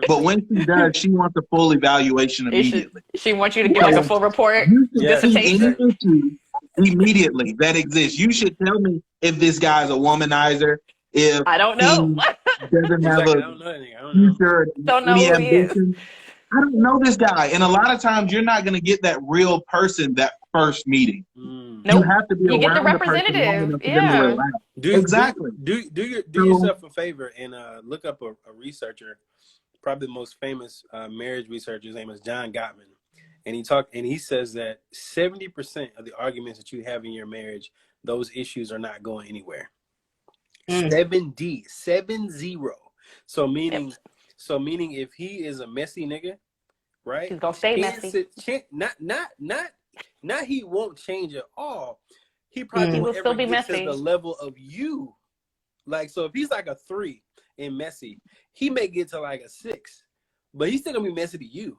but when she does, she wants a full evaluation immediately. She wants you to give like a full report. You should see dissertation. any issue immediately that exists. You should tell me if this guy's a womanizer, if I don't know. he doesn't have a future, Don't know any who he is. ambition. I don't know this guy. And a lot of times you're not going to get that real person that first meeting. Nope. You have to be You get the around the person long representative. enough for them to relax. Exactly. Do yourself a favor and look up a researcher, probably the most famous marriage researcher. His name is John Gottman, and he says that 70% of the arguments that you have in your marriage, those issues are not going anywhere. 70. So meaning if he is a messy nigga, right? He's gonna stay messy. Not he won't change at all. He probably will still be messy to the level of you. Like, so if he's like a 3 in messy, he may get to like a 6, but he's still gonna be messy to you.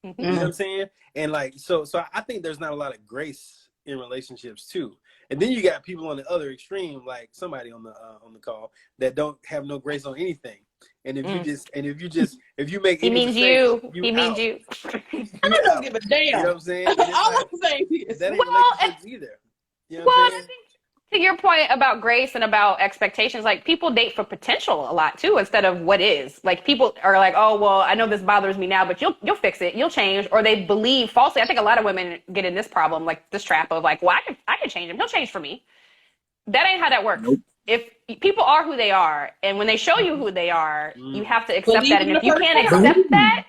You know what I'm saying? And like, so I think there's not a lot of grace in relationships too. And then you got people on the other extreme, like somebody on the call, that don't have no grace on anything. And if you make he any means mistakes, he means you. I don't give a damn. You know what I'm saying? All I'm saying is that ain't relationships either. You know what I'm saying? I think to your point about grace and about expectations, like people date for potential a lot too, instead of what is. Like people are like, oh well, I know this bothers me now, but you'll fix it, you'll change, or they believe falsely. I think a lot of women get in this problem, like this trap of like, well, I can change him, he'll change for me. That ain't how that works. Nope. If people are who they are, and when they show you who they are, you have to accept that. And if you can't accept that,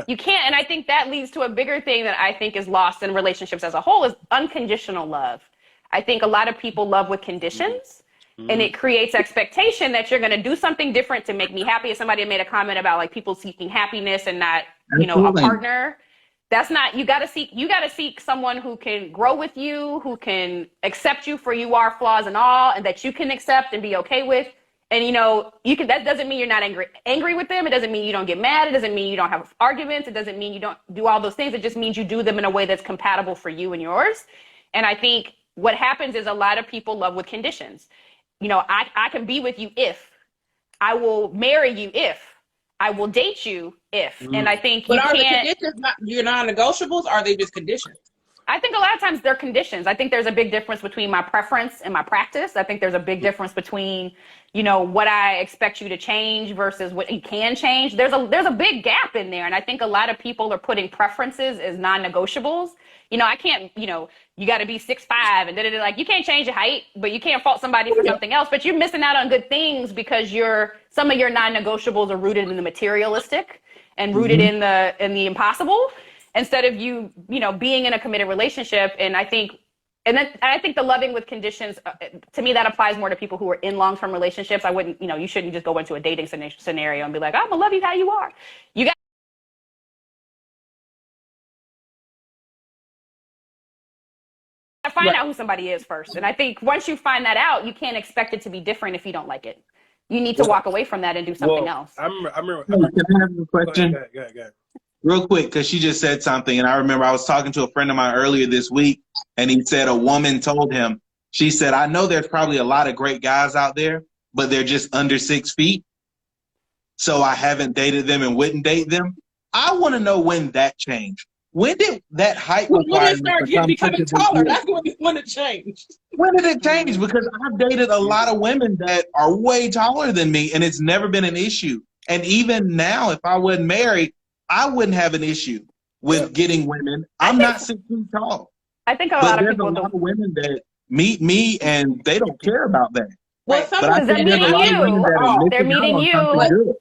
you can't. And I think that leads to a bigger thing that I think is lost in relationships as a whole is unconditional love. I think a lot of people love with conditions, and it creates expectation that you're going to do something different to make me happy. If somebody made a comment about like people seeking happiness and not, a partner. That's not, you got to seek someone who can grow with you, who can accept you for you are, flaws and all, and that you can accept and be okay with. And, that doesn't mean you're not angry with them. It doesn't mean you don't get mad. It doesn't mean you don't have arguments. It doesn't mean you don't do all those things. It just means you do them in a way that's compatible for you and yours. And I think what happens is a lot of people love with conditions. I can be with you if, I will marry you if, I will date you if, and I think you are can't. The conditions your non-negotiables? Or are they just conditions? I think a lot of times they're conditions. I think there's a big difference between my preference and my practice. I think there's a big difference between, what I expect you to change versus what you can change. There's a big gap in there, and I think a lot of people are putting preferences as non-negotiables. I can't, you got to be 6'5" and like you can't change your height, but you can't fault somebody for something else. But you're missing out on good things because some of your non-negotiables are rooted in the materialistic and rooted in the impossible, instead of you being in a committed relationship. And I think the loving with conditions, to me, that applies more to people who are in long-term relationships. I wouldn't, you shouldn't just go into a dating scenario and be like, I'm gonna love you how you are. You got to find out who somebody is first. And I think once you find that out, you can't expect it to be different if you don't like it. You need to walk away from that and do something else. I remember. Can I have a question? Go ahead. real quick, because she just said something, and I remember I was talking to a friend of mine earlier this week, and he said a woman told him, she said, I know there's probably a lot of great guys out there, but they're just under 6 feet, so I haven't dated them and wouldn't date them. I want to know when that changed. When did that height When they requirement start become such a becoming big taller, deal? that's when it changed. When did it change? Because I've dated a lot of women that are way taller than me, and it's never been an issue. And even now, if I wasn't married, I wouldn't have an issue with getting women. I'm not 6 feet tall. I think a But lot of there's a people lot of women that meet me and they don't care about that. Well, But I because they're think there's a meeting lot of women you. that are They're missing out meeting on you. something good.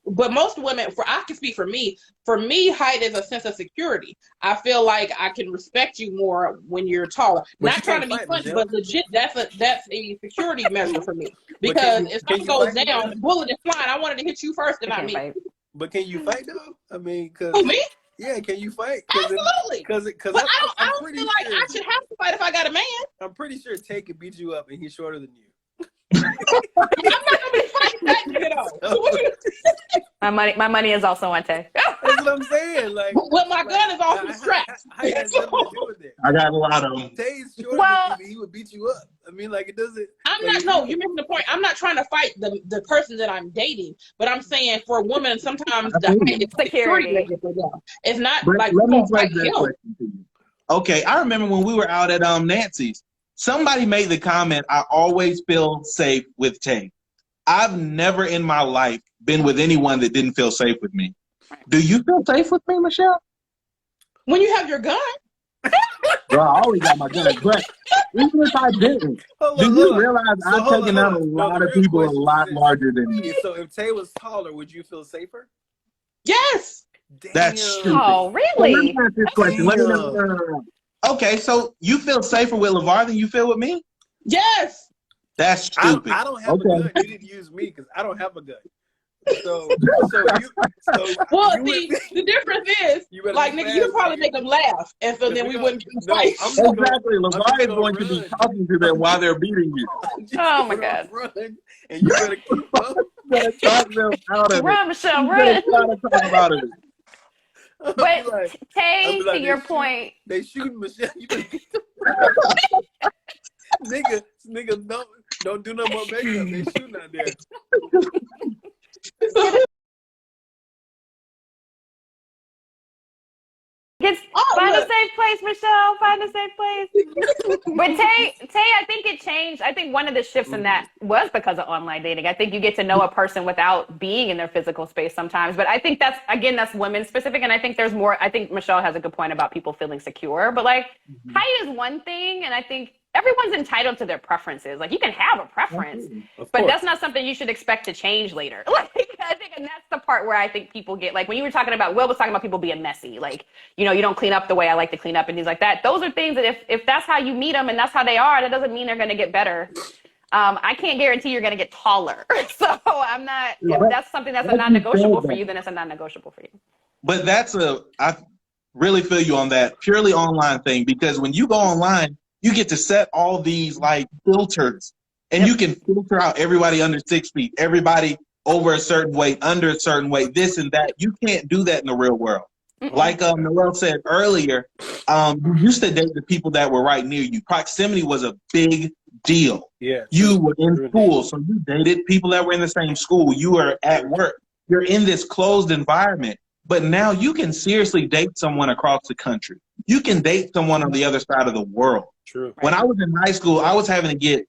But most women, I can speak for me. For me, height is a sense of security. I feel like I can respect you more when you're taller. But Not trying to be funny, Michelle. but legit, that's a security measure for me. Because if something goes down, the bullet is flying. I wanted to hit you first, and not me. Fight. But can you fight though? I mean, Who, me? Yeah, can you fight? Absolutely. Because But I don't feel like I should have to fight if I got a man. I'm pretty sure Tay could beat you up, and he's shorter than you. I'm not gonna be fighting that nigga though. My money is also on Tay. That's what I'm saying. Like, well, my gun is off the straps. How has nothing to do with it? I got a lot of them. Tay's shorter than you, he would beat you up. I mean, like, it doesn't. I'm not. No, you're missing the point. I'm not trying to fight the person that I'm dating, but I'm saying for a woman, sometimes the height is security. It's not but like let me fight phrase that question to you. Okay, I remember when we were out at Nancy's. Somebody made the comment, I always feel safe with Tay. I've never in my life been with anyone that didn't feel safe with me. Do you feel safe with me, Michelle? When you have your gun. Bro, I always got my gun. But even if I didn't, do you realize I've taken out a lot of people a lot larger than me? So if Tay was taller, would you feel safer? Yes. Damn. That's stupid. Oh, really? So let me ask this question. No. Okay, so you feel safer with LeVar than you feel with me? Yes. That's stupid. I don't have a gun. You didn't use me because I don't have a gun. So well, see, the difference is, like, nigga, you could probably make them laugh, and so then we wouldn't fight. Exactly. LeVar is going to be talking to them while they're beating you. Oh my God. Run, and you better keep up. You gotta talk them out of it. Run, Michelle, run. You gotta talk them out of it. But Tay, to your point, they shooting Michelle. You better keep nigga, don't do no more makeup. They shooting out there. Find a safe place, Michelle. Find a safe place. But Tay, I think it changed. I think one of the shifts in that was because of online dating. I think you get to know a person without being in their physical space sometimes. But I think that's women specific. And I think there's more. I think Michelle has a good point about people feeling secure. But like, height is one thing. And I think everyone's entitled to their preferences. Like, you can have a preference, but that's not something you should expect to change later. Like, I think, and that's the part where I think people get, like, when you were talking about, Will was talking about people being messy. Like, you know, you don't clean up the way I like to clean up and things like that. Those are things that if that's how you meet them and that's how they are, that doesn't mean they're going to get better. I can't guarantee you're going to get taller. So I'm not, if that's something that's a non-negotiable for you, then it's a non-negotiable for you. But I really feel you on that purely online thing, because when you go online, you get to set all these like filters, and you can filter out everybody under 6 feet, everybody over a certain weight, under a certain weight, this and that. You can't do that in the real world. Like Noelle said earlier, you used to date the people that were right near you. Proximity was a big deal. Yeah, you were in school, so you dated people that were in the same school. You were at work. You're in this closed environment. But now you can seriously date someone across the country. You can date someone on the other side of the world. True. When I was in high school, I was having to get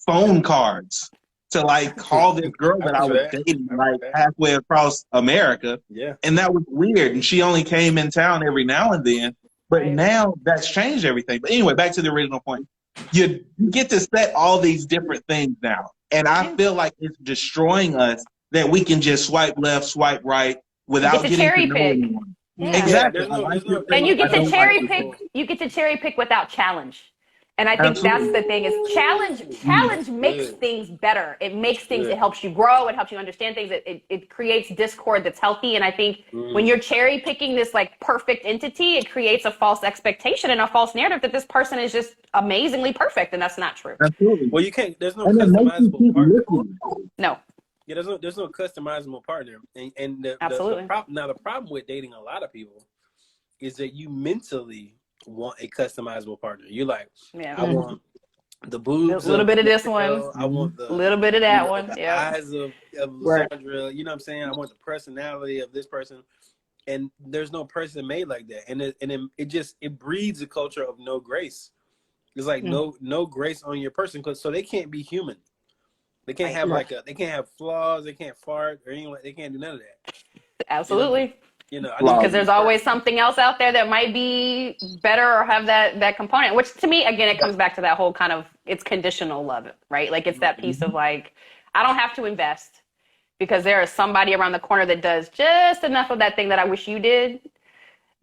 phone cards to like call this girl that I was dating like halfway across America. Yeah. And that was weird. And she only came in town every now and then. But now that's changed everything. But anyway, back to the original point. You get to set all these different things now. And I feel like it's destroying us that we can just swipe left, swipe right without getting to know anyone. Yeah. Exactly. And you get to cherry pick. You get to cherry pick without challenge. And I think that's the thing is challenge makes things better. It makes things, it helps you grow. It helps you understand things. It creates discord that's healthy. And I think when you're cherry picking this like perfect entity, it creates a false expectation and a false narrative that this person is just amazingly perfect. And that's not true. Absolutely. Well, you can't, there's no customizable partner. No. Yeah, there's no customizable partner, and Absolutely. the problem with dating a lot of people is that you mentally want a customizable partner. You're like, Yeah. I want the A boobs little of bit of this one, Michelle. I want a little bit of that one. the Yep. eyes of Right. Lysandra. You know what I'm saying? I want the personality of this person. And there's no person made like that. And it breeds a culture of no grace. It's like no grace on your person, so they can't be human. They can't have they can't have flaws. They can't fart or anything. They can't do none of that. Absolutely. I need Because there's always something else out there that might be better or have that component, which to me, again, it comes back to that whole kind of, it's conditional love, right? Like it's that piece of like, I don't have to invest because there is somebody around the corner that does just enough of that thing that I wish you did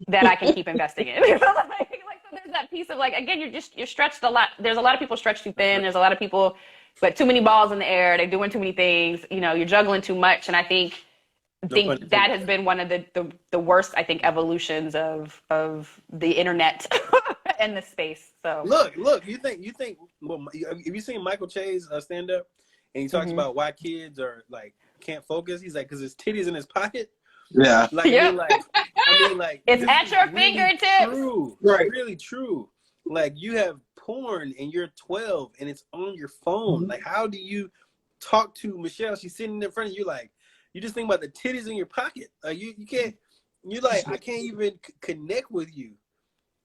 that I can keep investing in. So there's that piece of like, again, you're stretched a lot. There's a lot of people stretched too thin. There's a lot of people, but too many balls in the air. They're doing too many things. You're juggling too much. And I think that has been one of the worst, I think, evolutions of the internet and the space. So look, you think well, have you seen Michael Che's stand up? And he talks about why kids are like can't focus. He's like, because his titties in his pocket. Yeah. Like, yep. I mean, like it's at your really fingertips. True. Right. Really true. Like you have porn and you're 12 and it's on your phone. Like, how do you talk to Michelle? She's sitting in front of you. Like, you just think about the titties in your pocket. Like you can't. You're like, I can't even connect with you.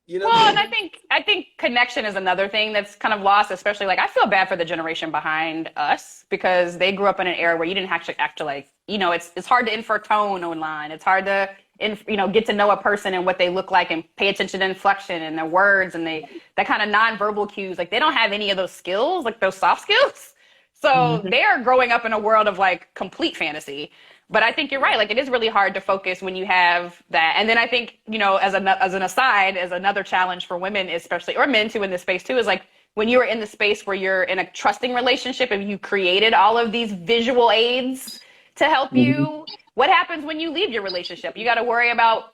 Well, and I think connection is another thing that's kind of lost, especially like I feel bad for the generation behind us because they grew up in an era where you didn't actually like, it's hard to infer tone online. It's hard to, get to know a person and what they look like and pay attention to inflection and their words and that kind of nonverbal cues. Like they don't have any of those skills, like those soft skills. So they're growing up in a world of like complete fantasy. But I think you're right. Like it is really hard to focus when you have that. And then I think, as an aside, as another challenge for women, especially, or men too in this space too, is like when you're in the space where you're in a trusting relationship and you created all of these visual aids to help you, what happens when you leave your relationship? You got to worry about,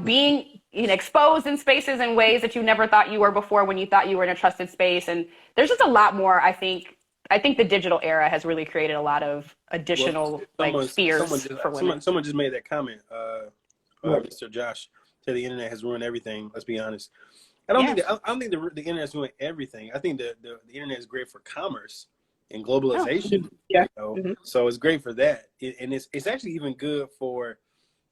being exposed in spaces in ways that you never thought you were before when you thought you were in a trusted space. And there's just a lot more, I think the digital era has really created a lot of additional fears for women. Someone just made that comment. Mr. Josh said the internet has ruined everything. Let's be honest. I don't think the internet's ruined everything. I think the internet is great for commerce and globalization. So it's great for that, and it's actually even good for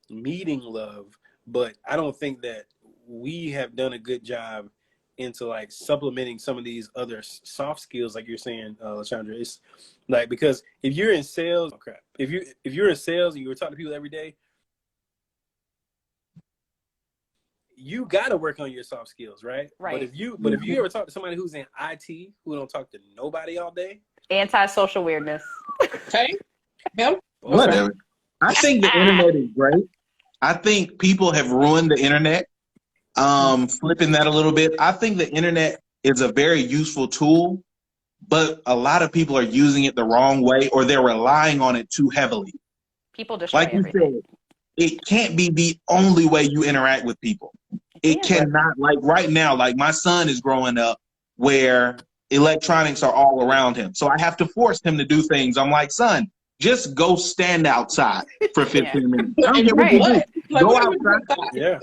meeting love. But I don't think that we have done a good job into like supplementing some of these other soft skills, like you're saying, Lysandra. It's like, because if you're in sales, if you're in sales and you're talking to people every day, you got to work on your soft skills, right? But if you ever talk to somebody who's in IT who don't talk to nobody all day, anti-social weirdness. Okay. Whatever. I think the internet is great. I think people have ruined the internet. Flipping that a little bit, I think the internet is a very useful tool, but a lot of people are using it the wrong way, or they're relying on it too heavily. People destroy like you everything. said, it can't be the only way you interact with people. It cannot. Like right now, like my son is growing up where electronics are all around him, so I have to force him to do things. I'm like, son, just go stand outside for 15 minutes. I don't care what you do. Go outside. Yeah.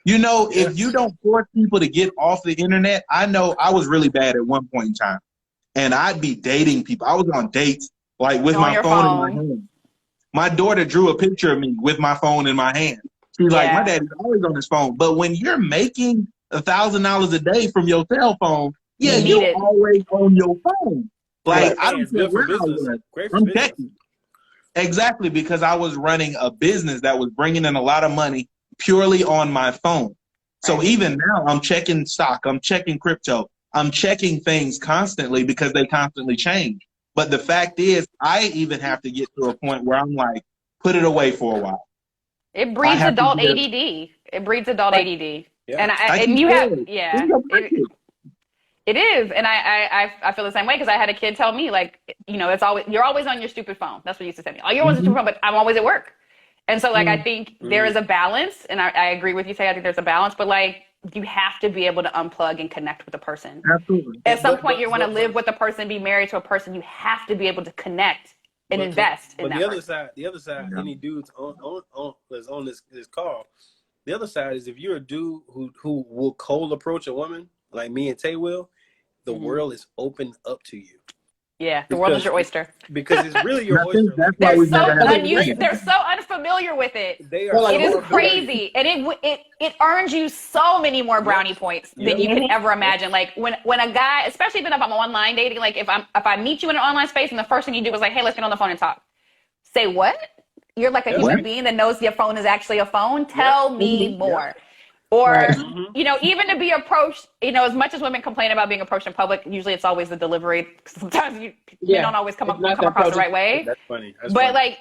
If you don't force people to get off the internet, I know I was really bad at one point in time. And I'd be dating people. I was on dates, like with my phone in my hand. My daughter drew a picture of me with my phone in my hand. She's like, my daddy's always on his phone. But when you're making $1,000 a day from your cell phone, you're always on your phone. Like, I don't care where I was. I'm checking. Exactly, because I was running a business that was bringing in a lot of money purely on my phone. So even now I'm checking stock, I'm checking crypto, I'm checking things constantly because they constantly change. But the fact is, I even have to get to a point where I'm like, put it away for a while. It breeds adult ADD. It breeds adult ADD. Yeah. And you have, it is. And I feel the same way because I had a kid tell me, like, it's always, you're always on your stupid phone. That's what he used to tell me. Oh, you're always on your stupid phone, but I'm always at work. And so, like, I think there is a balance, and I agree with you, Tay. I think there's a balance, but, like, you have to be able to unplug and connect with a person. Absolutely. At some point, you want to live with a person, be married to a person, you have to be able to connect and invest in but that the other person. side, any dudes that's on this call, the other side is if you're a dude who will cold approach a woman like me and Tay will, the world is open up to you. Yeah, the world is your oyster. Because it's really your I think oyster. that's why we've never had a Unused. They're so unfamiliar with it. They are. It is crazy, and it earns you so many more brownie points than you could ever imagine. Like when a guy, especially if I'm online dating, like if I meet you in an online space and the first thing you do is like, hey, let's get on the phone and talk. Say what? You're like a human being that knows your phone is actually a phone. Tell me more. Or, even to be approached, as much as women complain about being approached in public, usually it's always the delivery. Sometimes you don't always come across the right way. That's funny. But like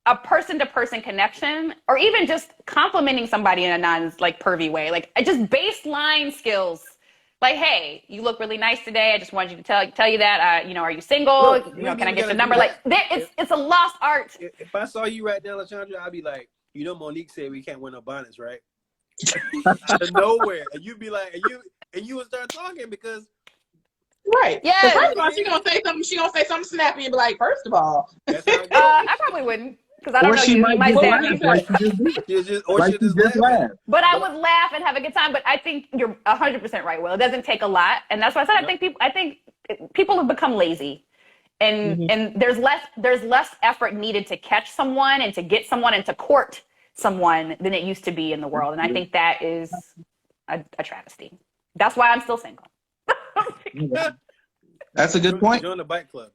a person-to-person connection, or even just complimenting somebody in a pervy way, like just baseline skills. Like, hey, you look really nice today. I just wanted you to tell you that. Are you single? Look, can I get your number? Like, it's a lost art. If I saw you right now, Alejandra, I'd be like, Monique said we can't wear no bonnets, right? Out of nowhere, and you'd be like, and you would start talking because, right? Yeah. So first of all, she gonna say something snappy and be like, first of all, that's how it goes. I probably wouldn't because I don't know you. You might just laugh. But I would laugh and have a good time. But I think you're 100% right, Will. It doesn't take a lot, and that's why I said I think people have become lazy. And there's less effort needed to catch someone and to get someone and to court someone than it used to be in the world. And I think that is a travesty. That's why I'm still single. That's a good point. Join the bike club.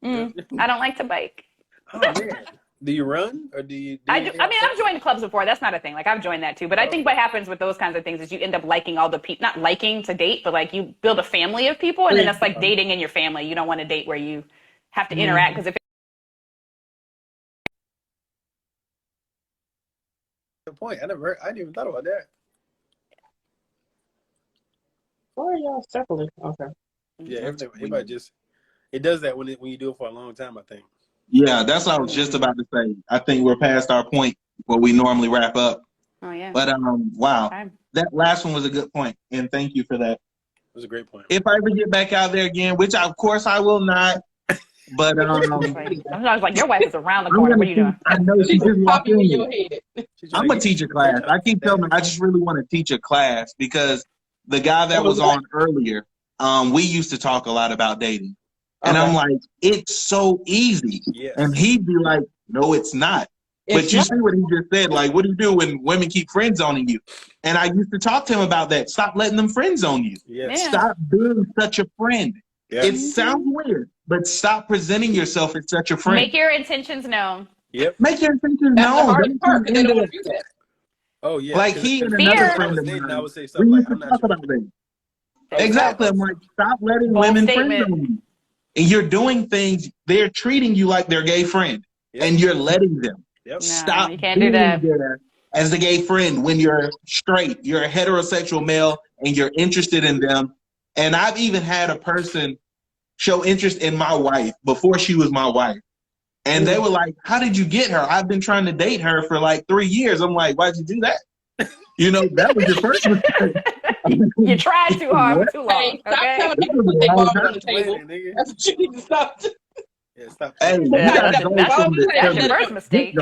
I don't like to bike. Oh man. Do you run or do you? I do. I mean, I've joined clubs before. That's not a thing. Like I've joined that too. But I think what happens with those kinds of things is you end up liking all the people, not liking to date, but like you build a family of people, and then it's like dating in your family. You don't want to date where you have to interact because if good point. I didn't even thought about that. Why are y'all circling? Okay. Yeah, everybody just it does that when you do it for a long time, I think. Yeah, that's what I was just about to say. I think we're past our point where we normally wrap up. Oh yeah. But wow, that last one was a good point, and thank you for that. It was a great point. If I ever get back out there again, which of course I will not, but sometimes like your wife is around the corner. What are you doing? I know she just walked in here. I'm gonna teach a class. I keep telling her I just really want to teach a class because the guy that was on earlier, we used to talk a lot about dating. And I'm like, it's so easy. Yes. And he'd be like, no, it's not. But you see what he just said. Like, what do you do when women keep friend zoning you? And I used to talk to him about that. Stop letting them friend zone you. Yes. Yeah. Stop being such a friend. Yeah. It sounds weird, but stop presenting yourself as such a friend. Make your intentions known. Yep. Make your intentions known. They don't want to do that. Oh, yeah. Like he and another friend of mine. I would say something like, I'm not about that. Exactly. I'm like, stop letting women friend zone you. And you're doing things, they're treating you like their gay friend. Yep. And you're letting them. Yep. No, stop you can't do that. As the gay friend when you're straight, you're a heterosexual male and you're interested in them. And I've even had a person show interest in my wife before she was my wife. And they were like, how did you get her? I've been trying to date her for like 3 years. I'm like, why'd you do that? That was your first mistake. You tried too hard for too long. Hey, stop telling people to take ball on the table. That's what you need to stop. Yeah, stop. Hey, that's your first mistake.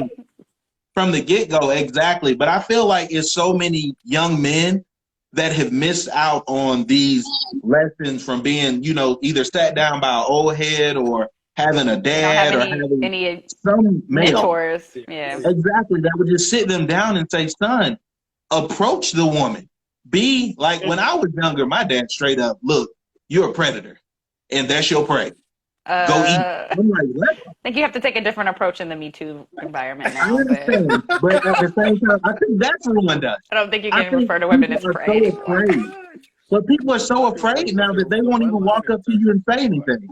From the get-go, exactly. But I feel like it's so many young men that have missed out on these lessons from being, either sat down by an old head or having a dad or having any some mentors. Yeah. Exactly. That would just sit them down and say, son, approach the woman. Be like when I was younger, my dad straight up, look, you're a predator and that's your prey. Go eat. I'm like, what? I think you have to take a different approach in the Me Too environment now. I understand, but at the same time, I think that's ruined us. I don't think you can refer to women as prey. So afraid. But people are so afraid now that they won't even walk up to you and say anything.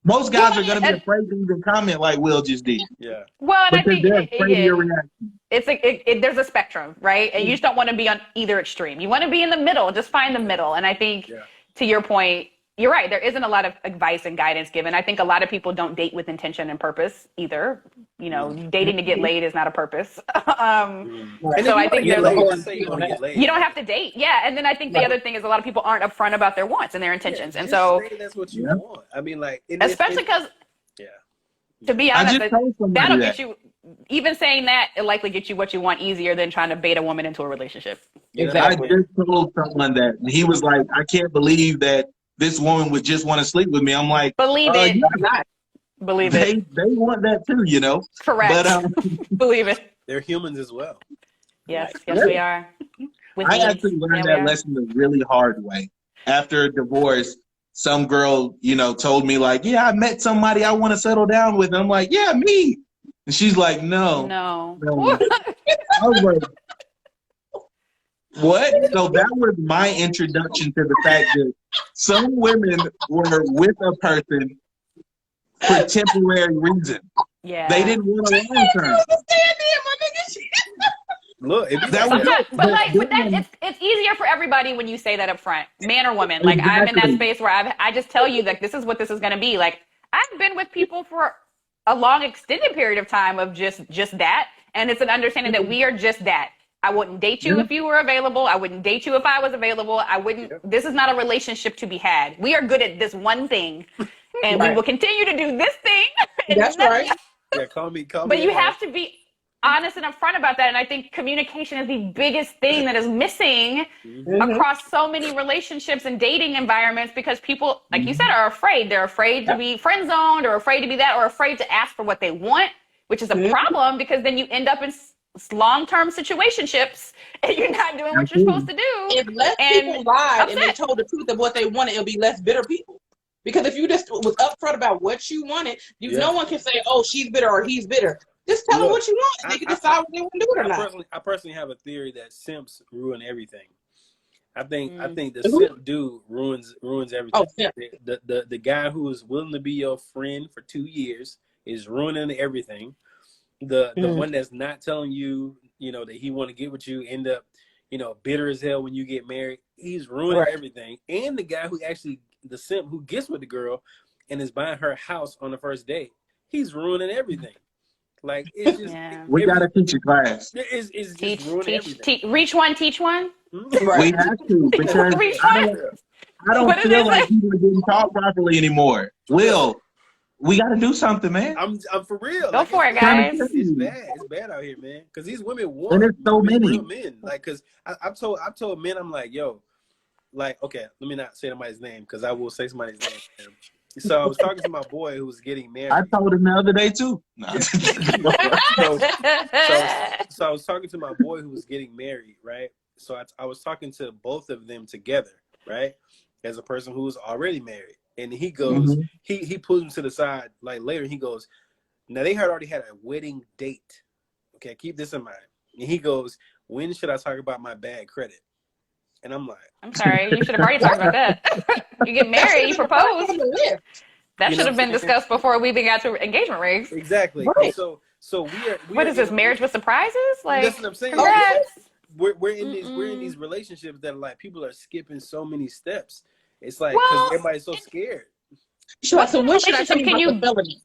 Most guys are going to be afraid to even comment like Will just did. Yeah. Well, and I think they're afraid of your reaction. It's there's a spectrum, right? And you just don't want to be on either extreme. You want to be in the middle. Just find the middle. And I think, to your point, you're right. There isn't a lot of advice and guidance given. I think a lot of people don't date with intention and purpose either. Dating to get laid is not a purpose. So I think you don't have to date. Yeah. And then I think the other thing is a lot of people aren't upfront about their wants and their intentions. And so that's what you want. I mean, like, especially because To be I honest, just told somebody that'll that. get you. Even saying that, it likely get you what you want easier than trying to bait a woman into a relationship. You know what I I'm saying? just told someone that, and he was like, "I can't believe that this woman would just want to sleep with me." I'm like, Believe yeah, it. Not. Believe they it. want that too, you know. Correct. But Believe it. They're humans as well. Yes. Right. Yes, we are. With I needs. actually learned Yeah, we that are. lesson the really hard way. After a divorce, some girl, told me like, "Yeah, I met somebody I want to settle down with." And I'm like, "Yeah, me." And she's like, "No, No. no." I was like, "What?" So that was my introduction to the fact that some women were with a person for temporary reasons. Yeah. They didn't want a long term. Look, if you That was Sometimes, it. but that then- it's easier for everybody when you say that up front, man or woman. Like I'm in that Exactly. space where I just tell you like this is what this is going to be. Like I've been with people for a long extended period of time of just that, and it's an understanding that we are just that. I wouldn't date you if you were available. I wouldn't date you if I was available. I wouldn't. This is not a relationship to be had. We are good at this one thing, and we Right. will continue to do this thing. And That's nothing right. else. yeah, call me. But you have to be honest and upfront about that. And I think communication is the biggest thing that is missing across so many relationships and dating environments because people, like you said, are afraid. They're afraid to be friend zoned or afraid to be that or afraid to ask for what they want, which is a problem because then you end up in long-term situationships and you're not doing what you're supposed to do. If less and people lied and they upset. told the truth of what they wanted, it'll be less bitter people. Because if you just was upfront about what you wanted, no one can say, "Oh, she's bitter" or "He's bitter." Just tell them what you want, and they can decide what they want to do it or not. I personally have a theory that simps ruin everything. I think the simp dude ruins everything. Oh, simp. The guy who is willing to be your friend for 2 years is ruining everything. The one that's not telling you, that he want to get with you, end up, bitter as hell when you get married. He's ruining everything. And the guy who actually, the simp who gets with the girl and is buying her house on the first date, he's ruining everything. Like it's just we gotta teach a class. It's Teach, just ruining everything. reach one, teach one. We have to because Reach I one. don't What did feel they like say? people are getting taught properly anymore. Will, we got to do something, man. I'm for real. Go for it, guys. It's bad. It's bad out here, man. Because these women want And there's so many. real men. Like, because I've told men, I'm like, yo, like, okay, let me not say somebody's name because I will say somebody's name. So I was talking to my boy who was getting married. I told him the other day too. No. So I was talking to my boy who was getting married, right? So I was talking to both of them together, right? As a person who was already married. And he goes, he pulls him to the side, like later, he goes, now they had already had a wedding date. Okay, keep this in mind. And he goes, when should I talk about my bad credit? And I'm like, I'm sorry, you should have already talked about that. You get married, you propose. That should have been discussed before we even got to engagement rings. Exactly. Right. So What is this, marriage with surprises? Like, that's what I'm saying. congrats. We're in these relationships that like people are skipping so many steps. It's like because everybody's so scared. Sure. So what should I tell Can you you- about the felony?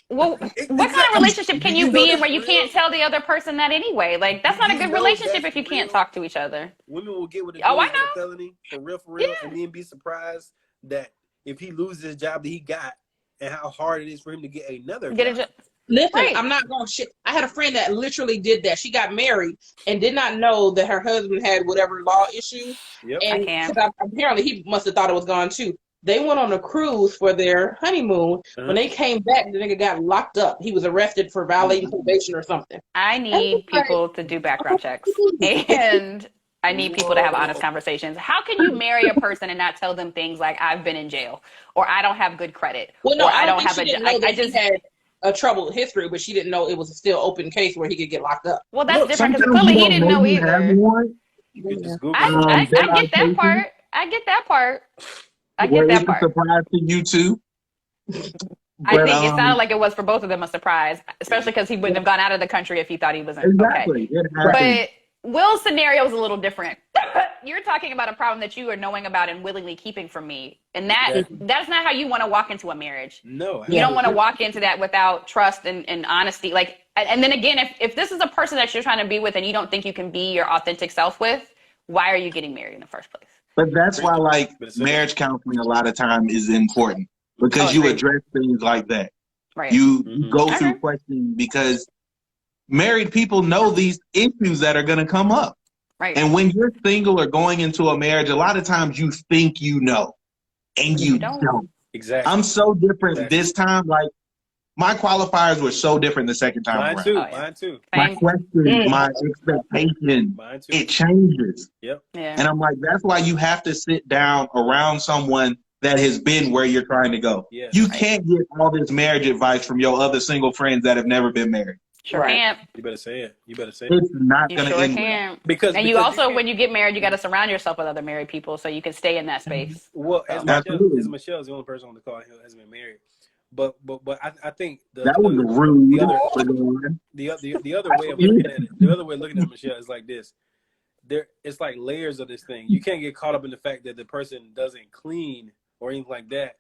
Well, what kind of relationship can you be in where you can't tell the other person that anyway? Like, that's not a good relationship if you can't talk to each other. Women will get with a Oh, I dude with a know. felony for real, and then be surprised that if he loses his job that he got and how hard it is for him to get another job. Listen, Right. I'm not going to shit. I had a friend that literally did that. She got married and did not know that her husband had whatever law issue. Yep. And apparently he must have thought it was gone too. They went on a cruise for their honeymoon. When they came back, the nigga got locked up. He was arrested for violating probation or something. I need people to do background checks. And I need people to have honest conversations. How can you marry a person and not tell them things like, I've been in jail, or I don't have good credit, Well, no, or I don't have think a she didn't job? know that he had a troubled history, but she didn't know it was a still open case where he could get locked up. Well, that's Look, different because sometimes clearly you he don't didn't know you have either. one You can just Google I it. get that part. I get that part. I where get it's that a part. surprise to you too. I But, think it sounded like it was for both of them a surprise, especially because he wouldn't have gone out of the country if he thought he wasn't exactly. okay. It happens. But Will's scenario is a little different. You're talking about a problem that you are knowing about and willingly keeping from me, and that's not how you want to walk into a marriage. No. You don't want to walk into that without trust and honesty. Like, and then again, if this is a person that you're trying to be with and you don't think you can be your authentic self with, why are you getting married in the first place? But that's why, like, marriage counseling a lot of time is important because you address things like that. Right. You go I through agree. questions because married people know these issues that are going to come up. Right. And when you're single or going into a marriage, a lot of times you think you know, and You you don't. don't. Exactly. I'm so different Exactly. this time. Like, my qualifiers were so different the second time Mine around. too. Oh, yeah. Mine too. My Same. questions, my expectation, Mine too. it changes. Yep. Yeah. And I'm like, that's why you have to sit down around someone that has been where you're trying to go. Yes. You Right. can't get all this marriage advice from your other single friends that have never been married. Sure Right. can't. You better say it. You better say it. It's not You going to sure end well. can't. Because And you also, can't- when you get married, you got to surround yourself with other married people so you can stay in that space. Well, So. Absolutely. as Michelle's the only person on the call who hasn't been married, but I think That was rude. the other way of looking at it, the other way of looking at it, Michelle, is like this. It's like layers of this thing. You can't get caught up in the fact that the person doesn't clean or anything like that,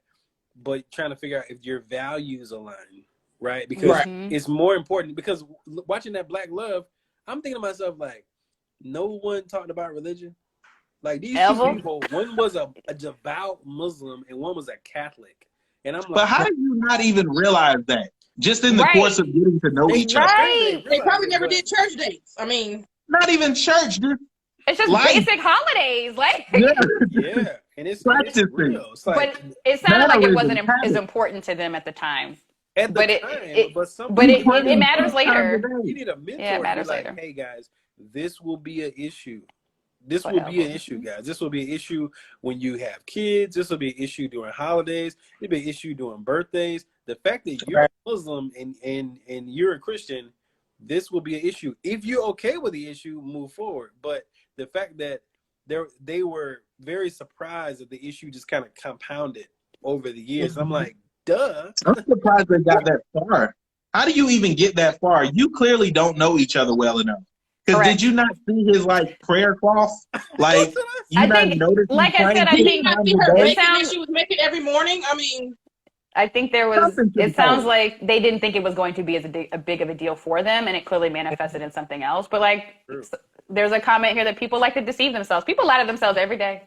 but trying to figure out if your values align, right? Because it's more important. Because watching that Black Love, I'm thinking to myself like, no one talked about religion. Like these two people, one was a devout Muslim and one was a Catholic, and I'm like, but how did you not even realize that? Just in the course of getting to know each other. They probably never did church dates. I mean, not even church. It's just basic holidays, like yeah, and it's real. It's like, but it sounded like it wasn't as important to them at the time. At the but time, it matters later. You need a mentor. Yeah, it matters to be like, later. hey guys, this will be an issue. This will be an issue, guys. This will be an issue when you have kids. This will be an issue during holidays. It'll be an issue during birthdays. The fact that you're a Muslim and you're a Christian, this will be an issue. If you're okay with the issue, move forward. But the fact that they were very surprised that the issue just kind of compounded over the years. I'm like, duh. I'm surprised they got that far. How do you even get that far? You clearly don't know each other well enough. Because did you not see his prayer cloth? Like you not notice? Like I said, I think her bacon that she was making every morning. I mean, I think there was. It sounds like they didn't think it was going to be as a big of a deal for them, and it clearly manifested in something else. But there's a comment here that people like to deceive themselves. People lie to themselves every day,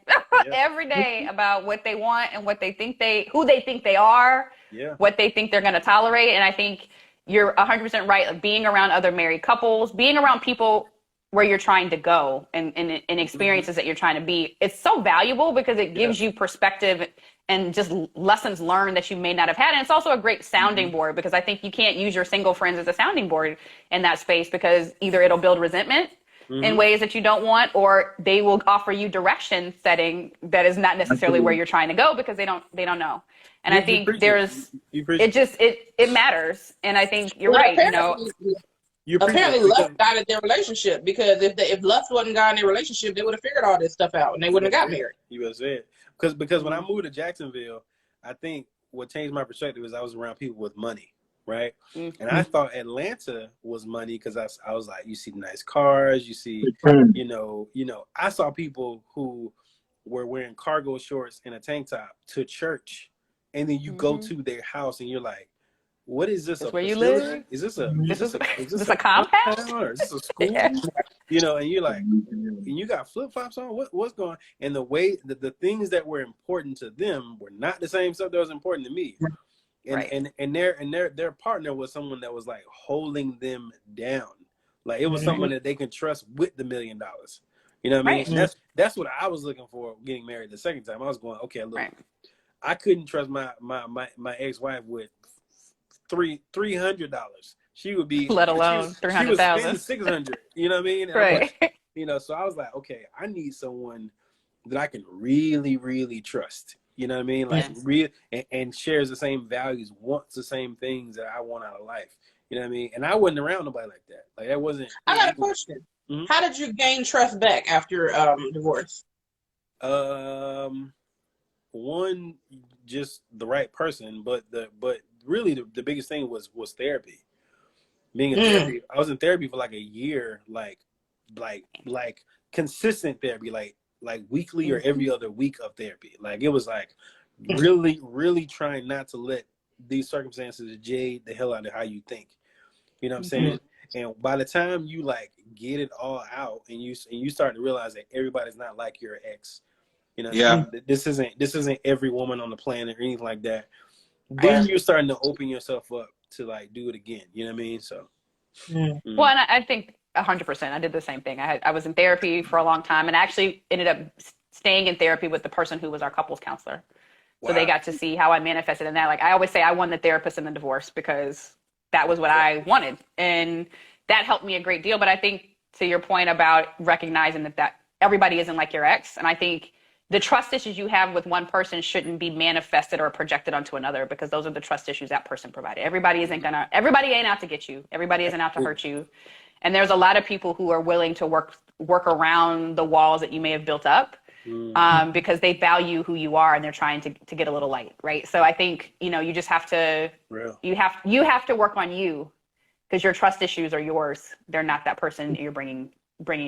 every day about what they want and what they think who they think they are, what they think they're going to tolerate. And I think you're 100% right. Like being around other married couples, being around people where you're trying to go and experiences that you're trying to be, it's so valuable because it gives you perspective and just lessons learned that you may not have had. And it's also a great sounding board because I think you can't use your single friends as a sounding board in that space because either it'll build resentment in ways that you don't want, or they will offer you direction setting that is not necessarily where you're trying to go because they don't know. And I think it matters. And I think you're right. Apparently lust guided their relationship because if lust wasn't guiding their relationship, they would have figured all this stuff out and they wouldn't have got married. You would have said. Because when I moved to Jacksonville, I think what changed my perspective is I was around people with money, right? And I thought Atlanta was money because I was like, you see nice cars, you see, I saw people who were wearing cargo shorts and a tank top to church, and then you go to their house and you're like, what is this? Where you live? Is this a compound? Or is this a school? And you're like, and you got flip flops on. What's going on? And the way the things that were important to them were not the same stuff that was important to me. And their partner was someone that was like holding them down. Like it was someone that they can trust with the $1 million. You know what I mean? That's what I was looking for getting married the second time. I was going, okay, look, I couldn't trust my ex-wife with $300. She would be, let alone 300,000, 600. You know what I mean? And so I was like, okay, I need someone that I can really, really trust. You know what I mean? Like real and shares the same values, wants the same things that I want out of life. You know what I mean? And I wasn't around nobody like that. Like that wasn't. I got a question. How did you gain trust back after divorce? One, just the right person, but really the biggest thing was therapy. Being in therapy, I was in therapy for like a year, like consistent therapy, like weekly or every other week of therapy. Like it was like really, really trying not to let these circumstances jade the hell out of how you think. You know what I'm saying? And by the time you like get it all out and you start to realize that everybody's not like your ex. You know, this isn't every woman on the planet or anything like that. Then you're starting to open yourself up to like do it again. You know what I mean? So. Mm. Well, and I think 100%. I did the same thing. I was in therapy for a long time, and actually ended up staying in therapy with the person who was our couples counselor. So they got to see how I manifested in that. Like I always say, I won the therapist in the divorce because that was what I wanted, and that helped me a great deal. But I think to your point about recognizing that everybody isn't like your ex, and I think the trust issues you have with one person shouldn't be manifested or projected onto another, because those are the trust issues that person provided. Everybody ain't out to get you. Everybody isn't out to hurt you. And there's a lot of people who are willing to work around the walls that you may have built up, because they value who you are and they're trying to get a little light, right? So I think, you just have to, you have to work on you, because your trust issues are yours. They're not that person you're bringing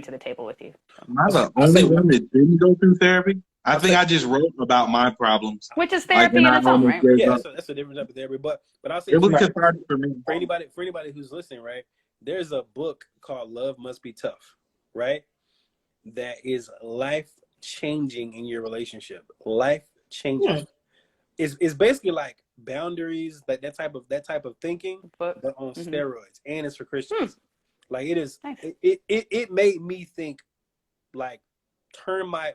to the table with you. Am I the only one that didn't go through therapy? I think I just wrote about my problems. Which is therapy in its own, right? Yeah, that's a different type of therapy. But I'll say it was cathartic for me. For anybody who's listening, right? There's a book called Love Must Be Tough, right? That is life changing in your relationship. Life changing. It's basically like boundaries, like that type of thinking, but on steroids, and it's for Christians. Like it is. Nice. It made me think, like, turn my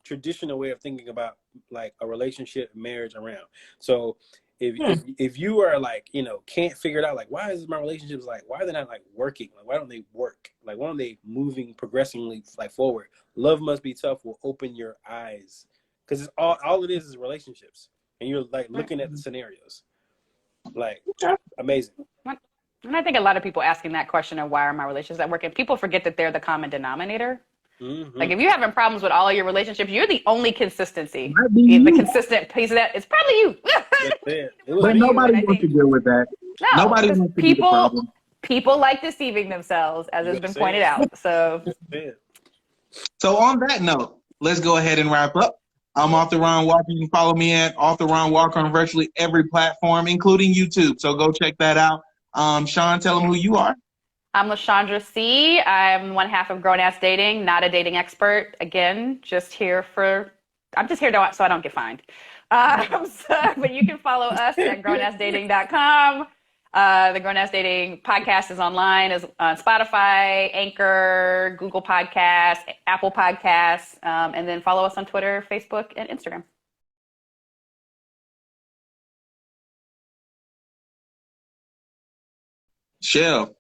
traditional way of thinking about like a relationship, marriage around. So if you are like, can't figure it out, like, why is my relationships, like, why are they not like working? Like, why don't they work? Like, why aren't they moving progressively like forward? Love Must Be Tough will open your eyes, because it's all it is relationships, and you're like looking at the scenarios, like amazing. And I think a lot of people asking that question of why are my relationships not working, people forget that they're the common denominator. Like if you're having problems with all of your relationships, you're the only consistency. The consistent piece of that is probably you. But nobody wants to deal with that. No, nobody wants to be the problem. People like deceiving themselves, as has been pointed out. So on that note, let's go ahead and wrap up. I'm Author Ron Walker. You can follow me at Author Ron Walker on virtually every platform, including YouTube. So go check that out. Sean, tell them who you are. I'm LaShondra C. I'm one half of Grown Ass Dating, not a dating expert. Again, I'm just here so I don't get fined. But you can follow us at grownassdating.com. The Grown Ass Dating podcast is online, is on Spotify, Anchor, Google Podcasts, Apple Podcasts, and then follow us on Twitter, Facebook, and Instagram. Shell.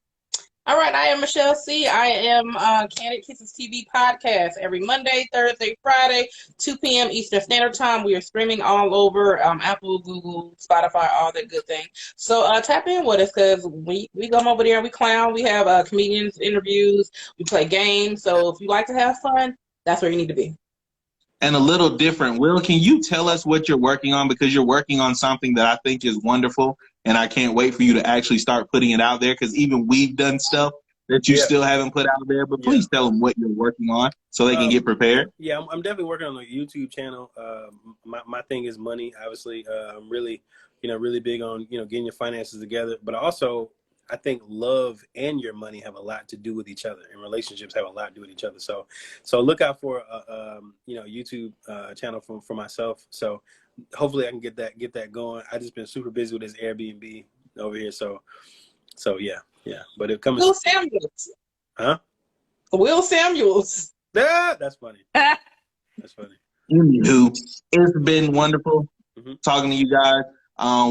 All right, I am Michelle C. I am Candid Kisses TV podcast every Monday, Thursday, Friday, 2 p.m. Eastern Standard Time. We are streaming all over Apple, Google, Spotify, all that good thing. So tap in with us, because we come over there and we clown. We have comedians, interviews, we play games. So if you like to have fun, that's where you need to be. And a little different. Will, can you tell us what you're working on? Because you're working on something that I think is wonderful, and I can't wait for you to actually start putting it out there, because even we've done stuff that you still haven't put out there. But please tell them what you're working on so they can get prepared. Yeah, I'm definitely working on a YouTube channel. My thing is money, obviously. I'm really, really big on, getting your finances together. But also, I think love and your money have a lot to do with each other, and relationships have a lot to do with each other. So look out for a YouTube channel for myself. So hopefully I can get that going. I just been super busy with this Airbnb over here. So yeah. But it comes. Will Samuels. Huh? Will Samuels. Yeah, that's funny. That's funny. Anywho, it's been wonderful talking to you guys.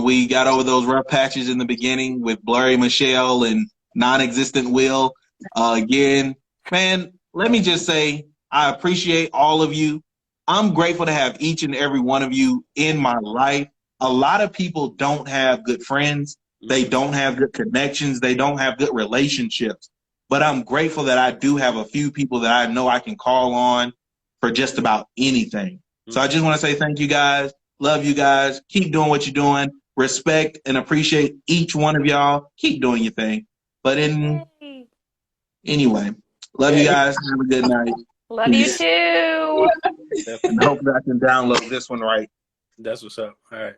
We got over those rough patches in the beginning with Blurry Michelle and non-existent Will. Again, man, let me just say I appreciate all of you. I'm grateful to have each and every one of you in my life. A lot of people don't have good friends. They don't have good connections. They don't have good relationships. But I'm grateful that I do have a few people that I know I can call on for just about anything. So I just want to say thank you guys. Love you guys. Keep doing what you're doing. Respect and appreciate each one of y'all. Keep doing your thing. But anyway, love you guys. Have a good night. Love you too. And hopefully I can download this one right. That's what's up. All right.